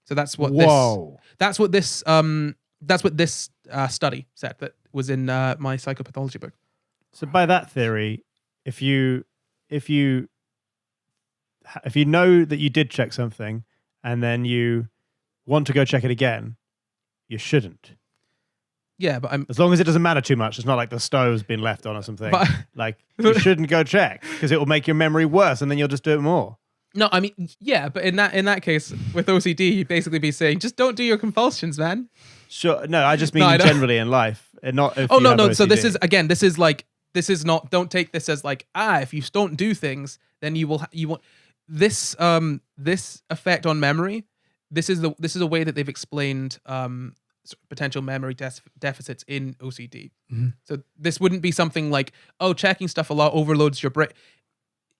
So that's what this study said that was in my psychopathology book. So by that theory, if you know that you did check something and then you want to go check it again, you shouldn't. Yeah, but as long as it doesn't matter too much. It's not like the stove's been left on or something. But, like, you shouldn't go check, because it will make your memory worse, and then you'll just do it more. No, I mean, yeah, but in that case with OCD, you'd basically be saying, just don't do your compulsions, man. Sure. No, I just mean generally in life, and not. If no. OCD. So this is not. Don't take this as like, if you don't do things, then you want this this effect on memory. This is a way that they've explained potential memory deficits in OCD. Mm-hmm. So this wouldn't be something like, checking stuff a lot overloads your brain.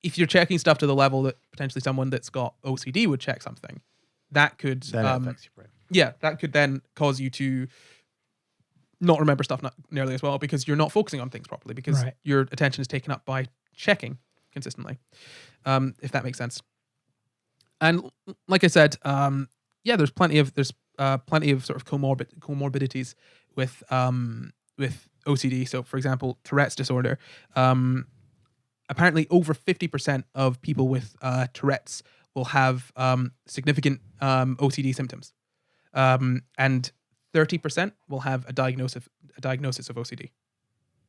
If you're checking stuff to the level that potentially someone that's got OCD would check something, that could then it affects your brain. Yeah, that could then cause you to not remember stuff not nearly as well, because you're not focusing on things properly, because your attention is taken up by checking consistently. If that makes sense. And like I said, there's plenty of sort of comorbidities with OCD. So, for example, Tourette's disorder. Apparently, over 50% of people with Tourette's will have significant OCD symptoms, and 30% will have a diagnosis of OCD,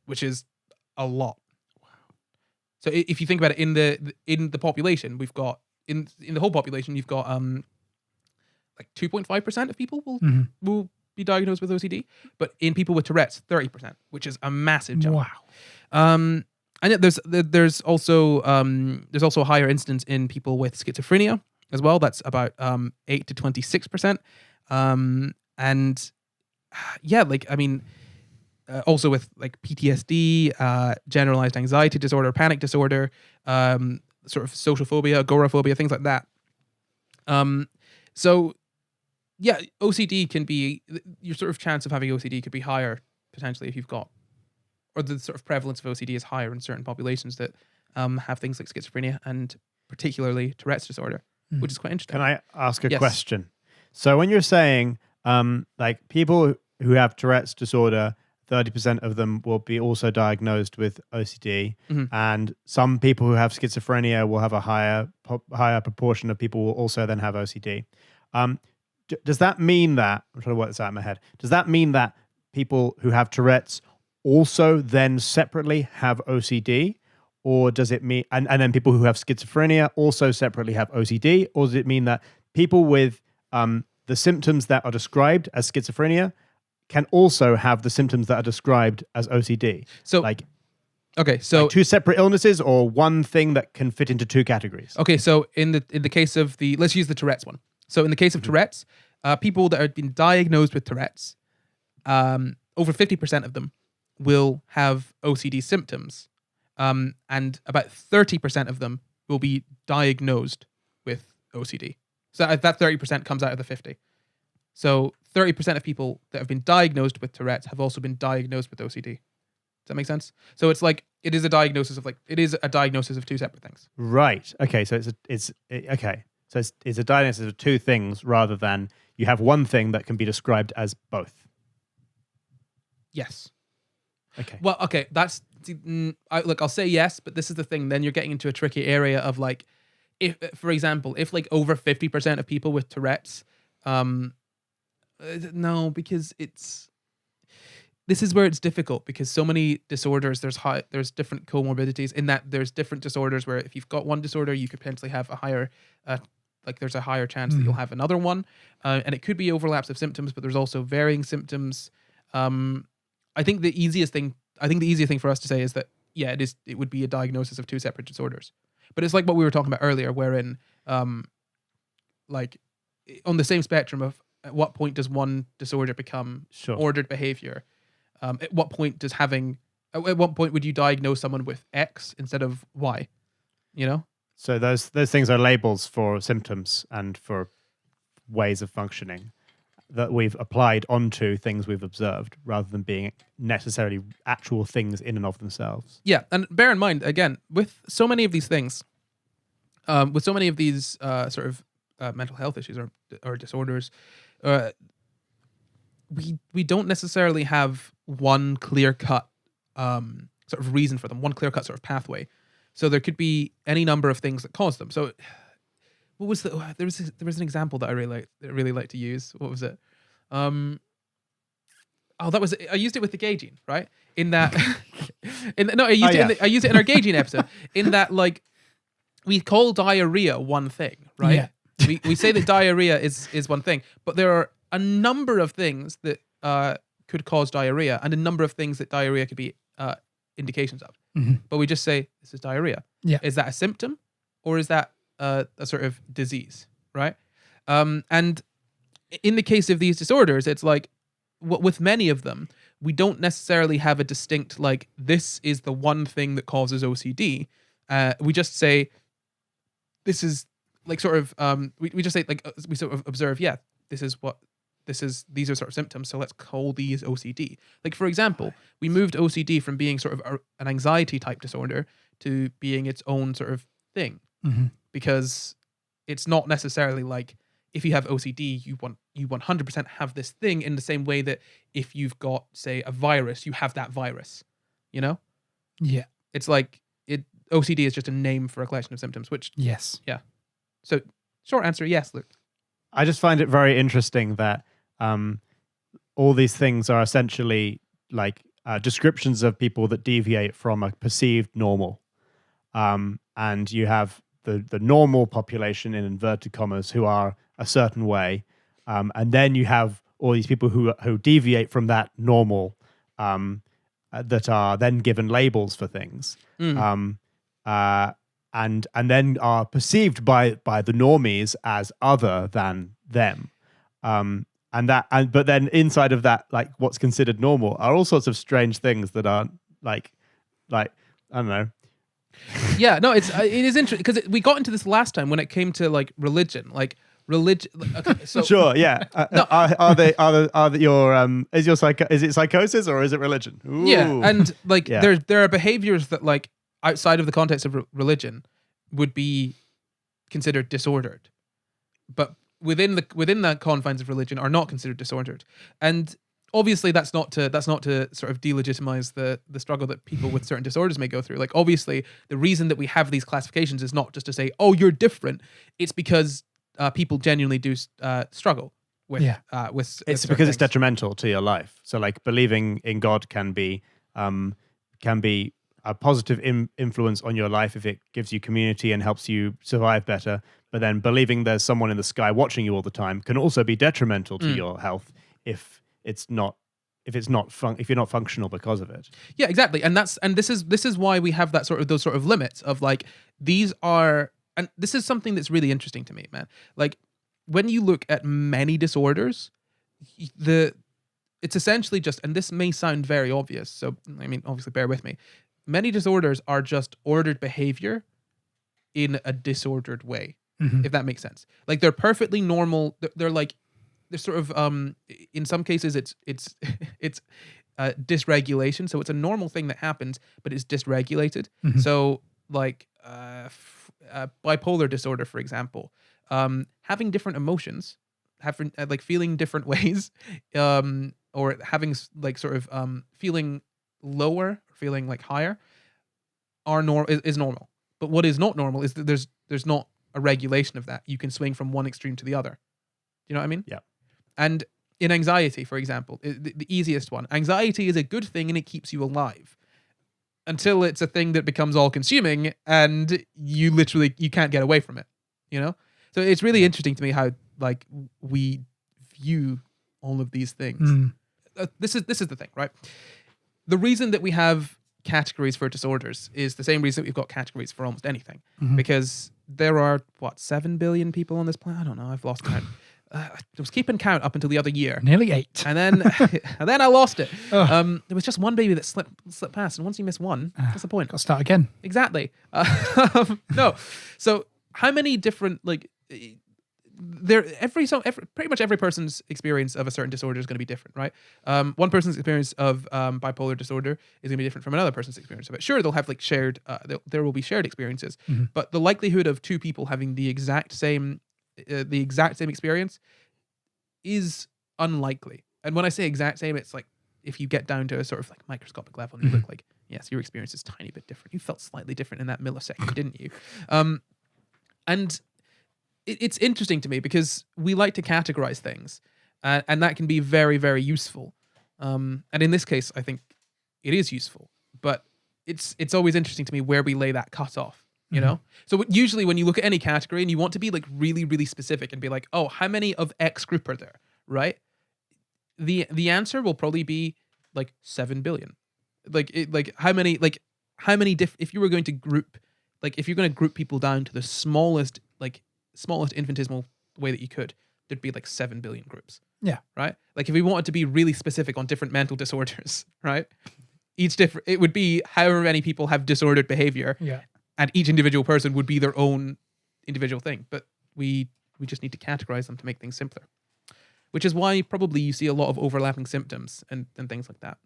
which is a lot. Wow. So if you think about it, in the population, we've got in the whole population, you've got like 2.5% of people will be diagnosed with OCD, but in people with Tourette's, 30%, which is a massive jump. Wow. And yet there's also a higher incidence in people with schizophrenia as well. That's about 8 to 26%. Also with like PTSD, generalized anxiety disorder, panic disorder, sort of social phobia, agoraphobia, things like that. So yeah, OCD can be, your sort of chance of having OCD could be higher potentially if you've got, or the sort of prevalence of OCD is higher in certain populations that have things like schizophrenia and particularly Tourette's disorder, which is quite interesting. Can I ask a question? So when you're saying like people who have Tourette's disorder, 30% of them will be also diagnosed with OCD, and some people who have schizophrenia will have a higher proportion of people will also then have OCD. Does that mean that, I'm trying to work this out in my head, does that mean that people who have Tourette's also then separately have OCD? Or does it mean, and then people who have schizophrenia also separately have OCD? Or does it mean that people with the symptoms that are described as schizophrenia can also have the symptoms that are described as OCD? So, like two separate illnesses, or one thing that can fit into two categories? Okay, so in the case of let's use the Tourette's one. So in the case of Tourette's, people that have been diagnosed with Tourette's, over 50% of them will have OCD symptoms, and about 30% of them will be diagnosed with OCD. So that 30% comes out of the 50. So 30% of people that have been diagnosed with Tourette's have also been diagnosed with OCD. Does that make sense? So it's like it is a diagnosis of two separate things. Right. Okay. So it's a diagnosis of two things rather than you have one thing that can be described as both. Yes. Okay. Well, okay, I'll say yes, but this is the thing. Then you're getting into a tricky area of like, if, for example, if like over 50% of people with Tourette's, no, because it's this is where it's difficult because so many disorders, there's different comorbidities in that there's different disorders where if you've got one disorder, you could potentially have a higher, there's a higher chance that you'll have another one. And it could be overlaps of symptoms, but there's also varying symptoms. I think the easiest thing for us to say is that, yeah, it would be a diagnosis of two separate disorders. But it's like what we were talking about earlier, wherein, like, on the same spectrum of at what point does one disorder become ordered behavior? At what point would you diagnose someone with X instead of Y? You know? So those things are labels for symptoms and for ways of functioning that we've applied onto things we've observed rather than being necessarily actual things in and of themselves. Yeah, and bear in mind, again, with so many of these things, with so many of these sort of mental health issues or disorders, we don't necessarily have one clear-cut sort of reason for them, one clear-cut sort of pathway. So there could be any number of things that cause them. So what was there was an example that I really like to use. What was it? I used it with the gauging, right? In that I used it in our gauging episode. In that, like, we call diarrhea one thing, right? Yeah. we say that diarrhea is one thing, but there are a number of things that could cause diarrhea and a number of things that diarrhea could be indications of. Mm-hmm. But we just say this is diarrhea. Yeah. Is that a symptom or is that a sort of disease, right? And in the case of these disorders, it's like with many of them, we don't necessarily have a distinct, like, this is the one thing that causes OCD. We just say this is like sort of we just say, like, we sort of observe, yeah, these are sort of symptoms, so let's call these OCD. Like, for example, we moved OCD from being sort of an anxiety type disorder to being its own sort of thing. Mm-hmm. Because it's not necessarily like if you have OCD, you 100% have this thing in the same way that if you've got, say, a virus, you have that virus, you know? Yeah. It's like OCD is just a name for a collection of symptoms, which... Yes. Yeah. So, short answer, yes, Luke. I just find it very interesting that all these things are essentially like descriptions of people that deviate from a perceived normal. And you have the normal population in inverted commas who are a certain way. And then you have all these people who deviate from that normal that are then given labels for things. And then are perceived by the normies as other than them. But then inside of that, like, what's considered normal are all sorts of strange things that aren't like I don't know. Yeah, no, it is interesting because we got into this last time when it came to, like, religion. Like, religion. Okay, so sure, yeah. No. Is it psychosis or is it religion? Ooh. Yeah, and like there are behaviors that, like, outside of the context of religion would be considered disordered, but within the confines of religion are not considered disordered. And obviously that's not to sort of delegitimize the struggle that people with certain disorders may go through. Like, obviously the reason that we have these classifications is not just to say, oh, you're different. It's because people genuinely do struggle with it's because it's detrimental to your life. So, like, believing in God can be a positive influence on your life if it gives you community and helps you survive better. But then believing there's someone in the sky watching you all the time can also be detrimental to your health if you're not functional because of it. Yeah, exactly. And this is why we have those sort of limits of, like, these are, and this is something that's really interesting to me, man. Like, when you look at many disorders, it's essentially just, and this may sound very obvious, so I mean, obviously bear with me. Many disorders are just ordered behavior in a disordered way, if that makes sense. Like, they're perfectly normal. They're sort of in some cases it's dysregulation. So it's a normal thing that happens, but it's dysregulated. Mm-hmm. So, like, bipolar disorder, for example, having different emotions, like feeling different ways, or having, like, sort of feeling lower, feeling like higher, is normal. But what is not normal is that there's not a regulation of that. You can swing from one extreme to the other. Do you know what I mean? Yeah. And in anxiety, for example, the easiest one, anxiety is a good thing and it keeps you alive until it's a thing that becomes all consuming and you can't get away from it, you know? So it's really interesting to me how like we view all of these things. This is the thing, right? The reason that we have categories for disorders is the same reason we've got categories for almost anything, because there are 7 billion people on this planet. I don't know. I've lost count. I was keeping count up until the other year. Nearly 8. And then I lost it. There was just one baby that slipped past, and once you miss one, what's the point? Got to start again. Exactly. No. So how many different pretty much every person's experience of a certain disorder is going to be different, right? One person's experience of bipolar disorder is going to be different from another person's experience of it. Sure, they'll have like shared, there will be shared experiences, but the likelihood of two people having the exact same experience is unlikely. And when I say exact same, it's like if you get down to a sort of like microscopic level and you look like, yes, your experience is tiny bit different. You felt slightly different in that millisecond, didn't you? And it's interesting to me because we like to categorize things, and that can be very, very useful. And in this case, I think it is useful, but it's always interesting to me where we lay that cut off, you know? So usually when you look at any category and you want to be like really, really specific and be like, oh, how many of X group are there, right? The answer will probably be like 7 billion. If you were going to group, like if you're going to group people down to the smallest infinitesimal way that you could, there'd be like 7 billion groups. Yeah. Right? Like if we wanted to be really specific on different mental disorders, right? It would be however many people have disordered behavior. Yeah. And each individual person would be their own individual thing. But we just need to categorize them to make things simpler. Which is why probably you see a lot of overlapping symptoms and things like that.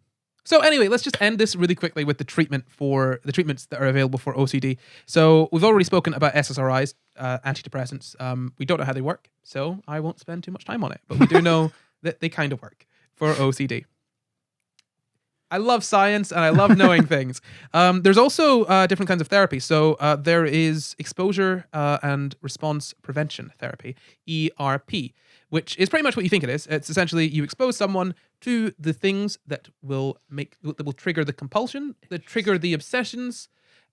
So anyway, let's just end this really quickly with the treatments that are available for OCD. So we've already spoken about SSRIs, antidepressants. We don't know how they work, so I won't spend too much time on it. But we do know that they kind of work for OCD. I love science and I love knowing things. There's also different kinds of therapy. So there is exposure and response prevention therapy, ERP, which is pretty much what you think it is. It's essentially you expose someone to the things that will trigger the compulsion, that trigger the obsessions,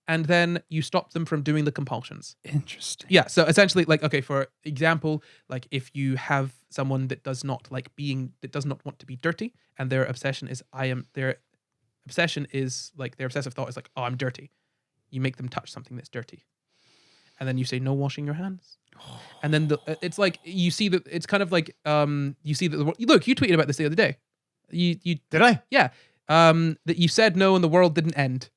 and then you stop them from doing the compulsions. Interesting. Yeah. So essentially, like, okay, for example, like if you have someone that does not want to be dirty, and their obsessive thought is like, oh, I'm dirty. You make them touch something that's dirty, and then you say, no washing your hands. And then it's like you see that it's kind of like you see that look, you tweeted about this the other day. You did I? Yeah. That you said no and the world didn't end.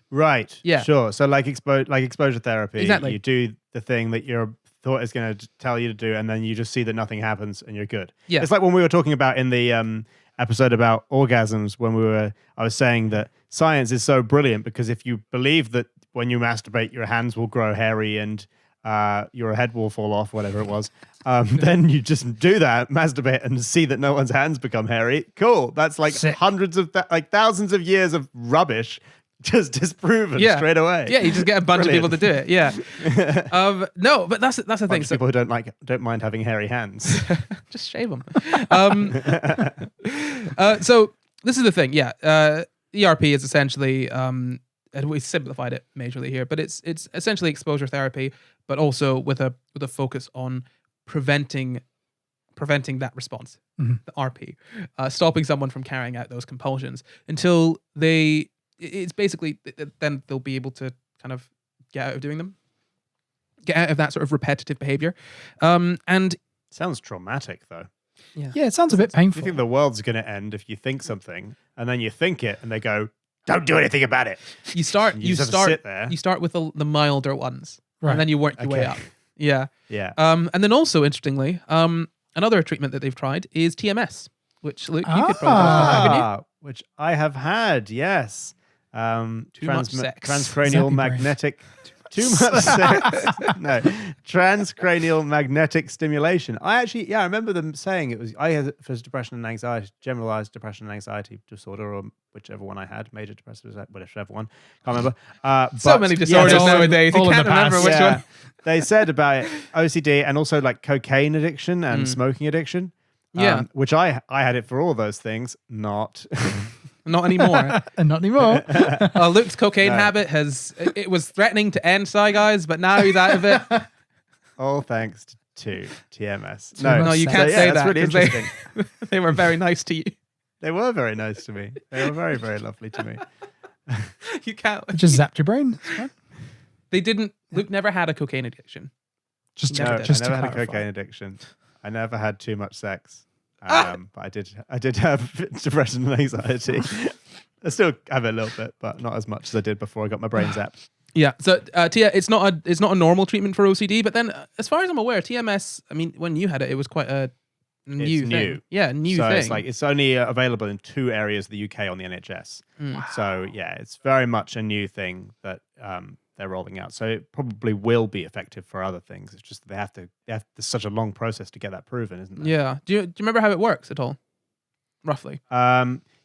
Right. Yeah. Sure. So like exposure therapy. Exactly. You do the thing that your thought is going to tell you to do, and then you just see that nothing happens, and you're good. Yeah. It's like when we were talking about in the episode about orgasms, when I was saying that science is so brilliant because if you believe that when you masturbate your hands will grow hairy and your head will fall off, whatever it was, then you just do that, masturbate, and see that no one's hands become hairy. Cool. That's like Sick. thousands of years of rubbish just disproven straight away. Yeah, you just get a bunch Brilliant. of people to do it. Yeah. No, but that's the thing. So people who don't mind having hairy hands. Just shave them. So this is the thing. Yeah. ERP is essentially, and we simplified it majorly here, but it's essentially exposure therapy, but also with a focus on preventing that response, the RP, stopping someone from carrying out those compulsions until it's basically then they'll be able to kind of get out of doing them, get out of that sort of repetitive behavior. And sounds traumatic though. Yeah, it sounds a bit painful. You think the world's going to end if you think something, and then you think it, and they go, "Don't do anything about it." You start sit there. You start with the milder ones, Right. and then you work your way up. Yeah. Yeah. And then also interestingly, another treatment that they've tried is TMS, which Luke, you could probably talk about, haven't you? Which I have had, yes. Too much sex. Transcranial Zappy magnetic. Too much sex. No. Transcranial magnetic stimulation. I remember them saying it was, I had it for depression and anxiety, generalized depression and anxiety disorder, or whichever one I had, major depressive disorder, whichever one. Can't remember. So many disorders nowadays. You all in can't the past. remember which one. They said about it, OCD and also like cocaine addiction and smoking addiction. Yeah. Which I had it for all those things, not. Not anymore. And not anymore. Luke's cocaine No. habit it was threatening to end SCI Guys, but now he's out of it. All thanks to TMS. Too much No, you sex. can't say that's that. really 'cause they- interesting. They were very nice to you. They were very nice to me. They were very, very lovely to me. You can't. Just zapped your brain. It's fine. They didn't. Luke never had a cocaine addiction. Just No, to, I I just never to had a clarify. cocaine addiction. I never had too much sex. But I did have depression and anxiety. I still have it a little bit, but not as much as I did before I got my brain zapped. Yeah. So Tia, it's not a normal treatment for OCD, but then as far as I'm aware, TMS. I mean, when you had it, it was quite a new thing. new. Yeah, new So thing. it's only available in 2 areas of the UK on the NHS. So yeah, it's very much a new thing that they're rolling out. So it probably will be effective for other things. It's just that there's such a long process to get that proven, isn't there? Yeah. Do you remember how it works at all? Roughly.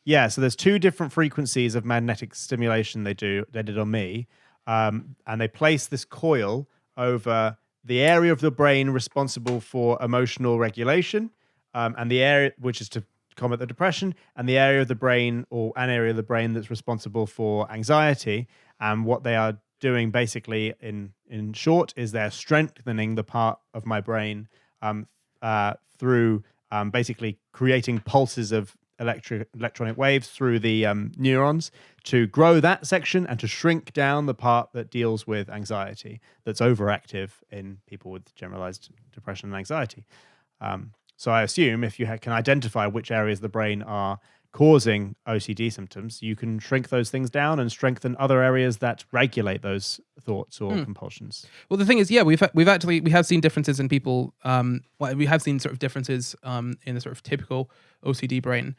Yeah, so there's 2 different frequencies of magnetic stimulation they did on me. And they place this coil over the area of the brain responsible for emotional regulation, and the area which is to combat the depression, and the area of the brain or an area of the brain that's responsible for anxiety. And what they are doing basically in short is they're strengthening the part of my brain through basically creating pulses of electronic waves through the neurons to grow that section and to shrink down the part that deals with anxiety that's overactive in people with generalized depression and anxiety. So I assume if you can identify which areas of the brain are causing OCD symptoms, you can shrink those things down and strengthen other areas that regulate those thoughts or compulsions. Well, the thing is, yeah, we have seen differences in people. We have seen sort of differences in the sort of typical OCD brain,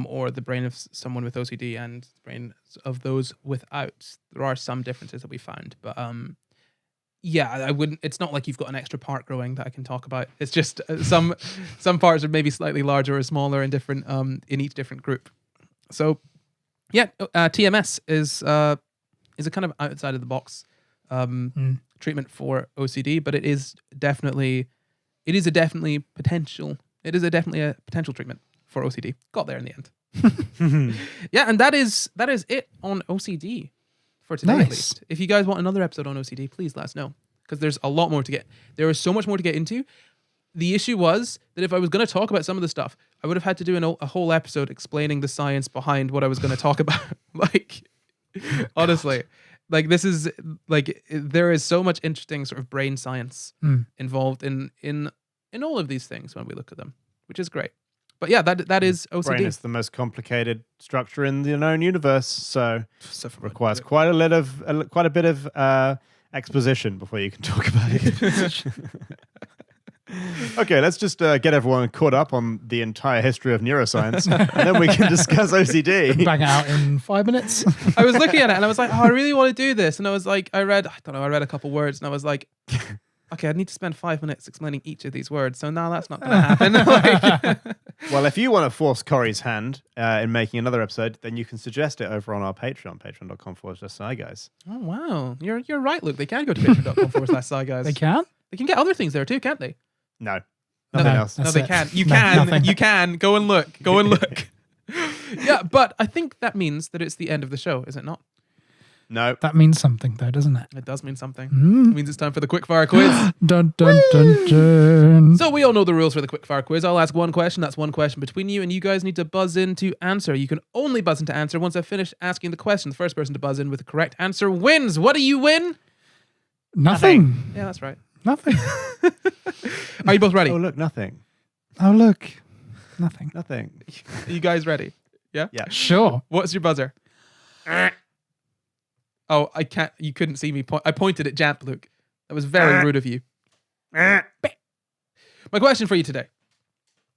or the brain of someone with OCD and the brain of those without. There are some differences that we found, but yeah, I wouldn't. It's not like you've got an extra part growing that I can talk about. It's just some parts are maybe slightly larger or smaller in different in each different group. So yeah, TMS is a kind of outside of the box treatment for OCD, but it is definitely a potential treatment for OCD. Got there in the end. Yeah, and that is it on OCD for today, Nice. at least. If you guys want another episode on OCD, please let us know, because there's a lot more to get. There is so much more to get into. The issue was that if I was going to talk about some of the stuff, I would have had to do a whole episode explaining the science behind what I was going to talk about. Like, honestly, like this is like there is so much interesting sort of brain science involved in all of these things when we look at them, which is great. But yeah, that is OCD. Brain is the most complicated structure in the known universe, so Stuff requires quite a bit of exposition before you can talk about it. Okay, let's just get everyone caught up on the entire history of neuroscience, and then we can discuss OCD. Bang it out in 5 minutes. I was looking at it and I was like, oh, I really want to do this. And I was like, I read a couple words and I was like, okay, I need to spend 5 minutes explaining each of these words. So now that's not going to happen. Like, Well, if you want to force Corey's hand in making another episode, then you can suggest it over on our Patreon, patreon.com/SCI Guys. oh, wow. You're right, Luke. They can go to patreon.com/SCI Guys. They can? They can get other things there too, can't they? No, No, nothing else. No, That's they it. can't. You No, can. nothing. You can. Go and look. Go and look. Yeah, but I think that means that it's the end of the show, is it not? No. That means something, though, doesn't it? It does mean something. It means it's time for the quickfire quiz. Dun, dun, dun, dun. So we all know the rules for the quickfire quiz. I'll ask one question. That's one question between you, and you guys need to buzz in to answer. You can only buzz in to answer once I've finished asking the question. The first person to buzz in with the correct answer wins. What do you win? Nothing. Yeah, that's right. Nothing. Are you both ready? Oh, look, nothing. Oh, look. Nothing. Nothing. Are you guys ready? Yeah? Yeah. Sure. What's your buzzer? Oh, I can't. You couldn't see me. I pointed at Jamp, Luke. That was very rude of you. My question for you today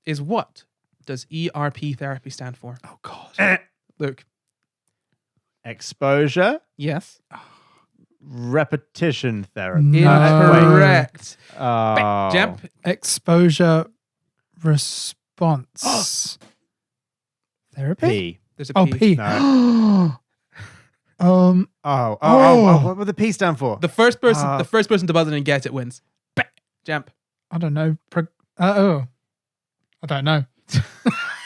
is, what does ERP therapy stand for? Oh, God. Luke. Exposure, Yes. repetition therapy. No. Incorrect. Oh. Jamp. Exposure response. Therapy? P. There's a Oh, P. P. No. Um. Oh, what would the P stand for? The first person to buzz in and get it wins. Jamp. I don't know. I don't know.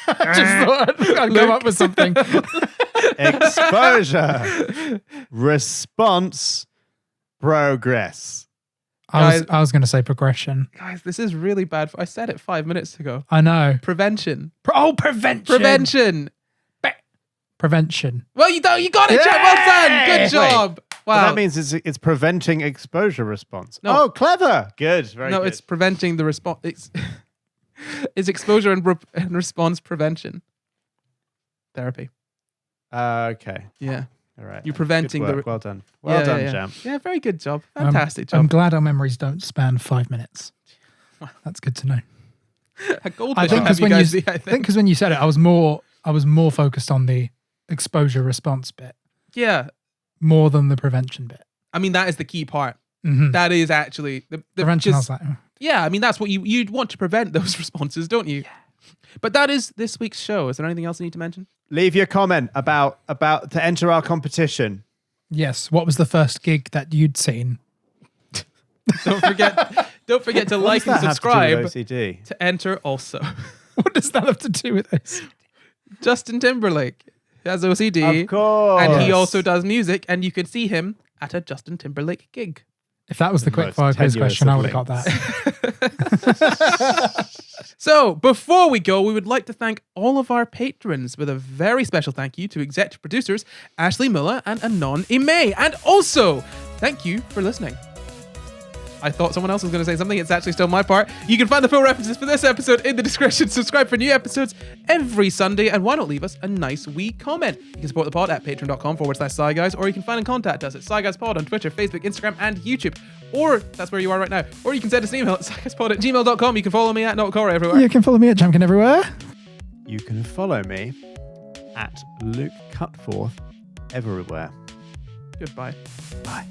I just thought I'd come up with something. Exposure. Response. Progress. I was going to say progression. Guys, this is really bad. I said it 5 minutes ago. I know. Prevention. Prevention. Prevention. Prevention. Well, you got it, Chad. Well done. Good job. Wow. Well, that means it's preventing exposure response. No. Oh, clever. Good. Very good. No, it's preventing the response. It's exposure and response prevention. Therapy. Okay. Yeah. All right. You're preventing Good work. Well done. Well done, Jam. Yeah, very good job. Fantastic I'm job. glad our memories don't span 5 minutes. That's good to know. A goldfish. I think because when you said it, I was more focused on the exposure response bit. Yeah. More than the prevention bit. I mean, that is the key part. Mm-hmm. That is actually the prevention. I was like, yeah, I mean, that's what you'd want to prevent those responses, don't you? Yeah. But that is this week's show. Is there anything else I need to mention? Leave your comment about to enter our competition. Yes. What was the first gig that you'd seen? Don't forget to like and subscribe to enter also. What does that have to do with this? Justin Timberlake has OCD. Of course. And he also does music, and you can see him at a Justin Timberlake gig. If that was the quickfire quiz question, I would have got that. So, before we go, we would like to thank all of our patrons with a very special thank you to executive producers Ashley Muller and Anon Imei. And also, thank you for listening. I thought someone else was going to say something. It's actually still my part. You can find the full references for this episode in the description. Subscribe for new episodes every Sunday. And why not leave us a nice wee comment? You can support the pod at patreon.com/SCI Guys, or you can find and contact us at SCI Guys Pod on Twitter, Facebook, Instagram, and YouTube. Or that's where you are right now. Or you can send us an email at sciguyspod@gmail.com. You can follow me at Notcora everywhere. You can follow me at Champion Everywhere. You can follow me at Luke Cutforth everywhere. Goodbye. Bye.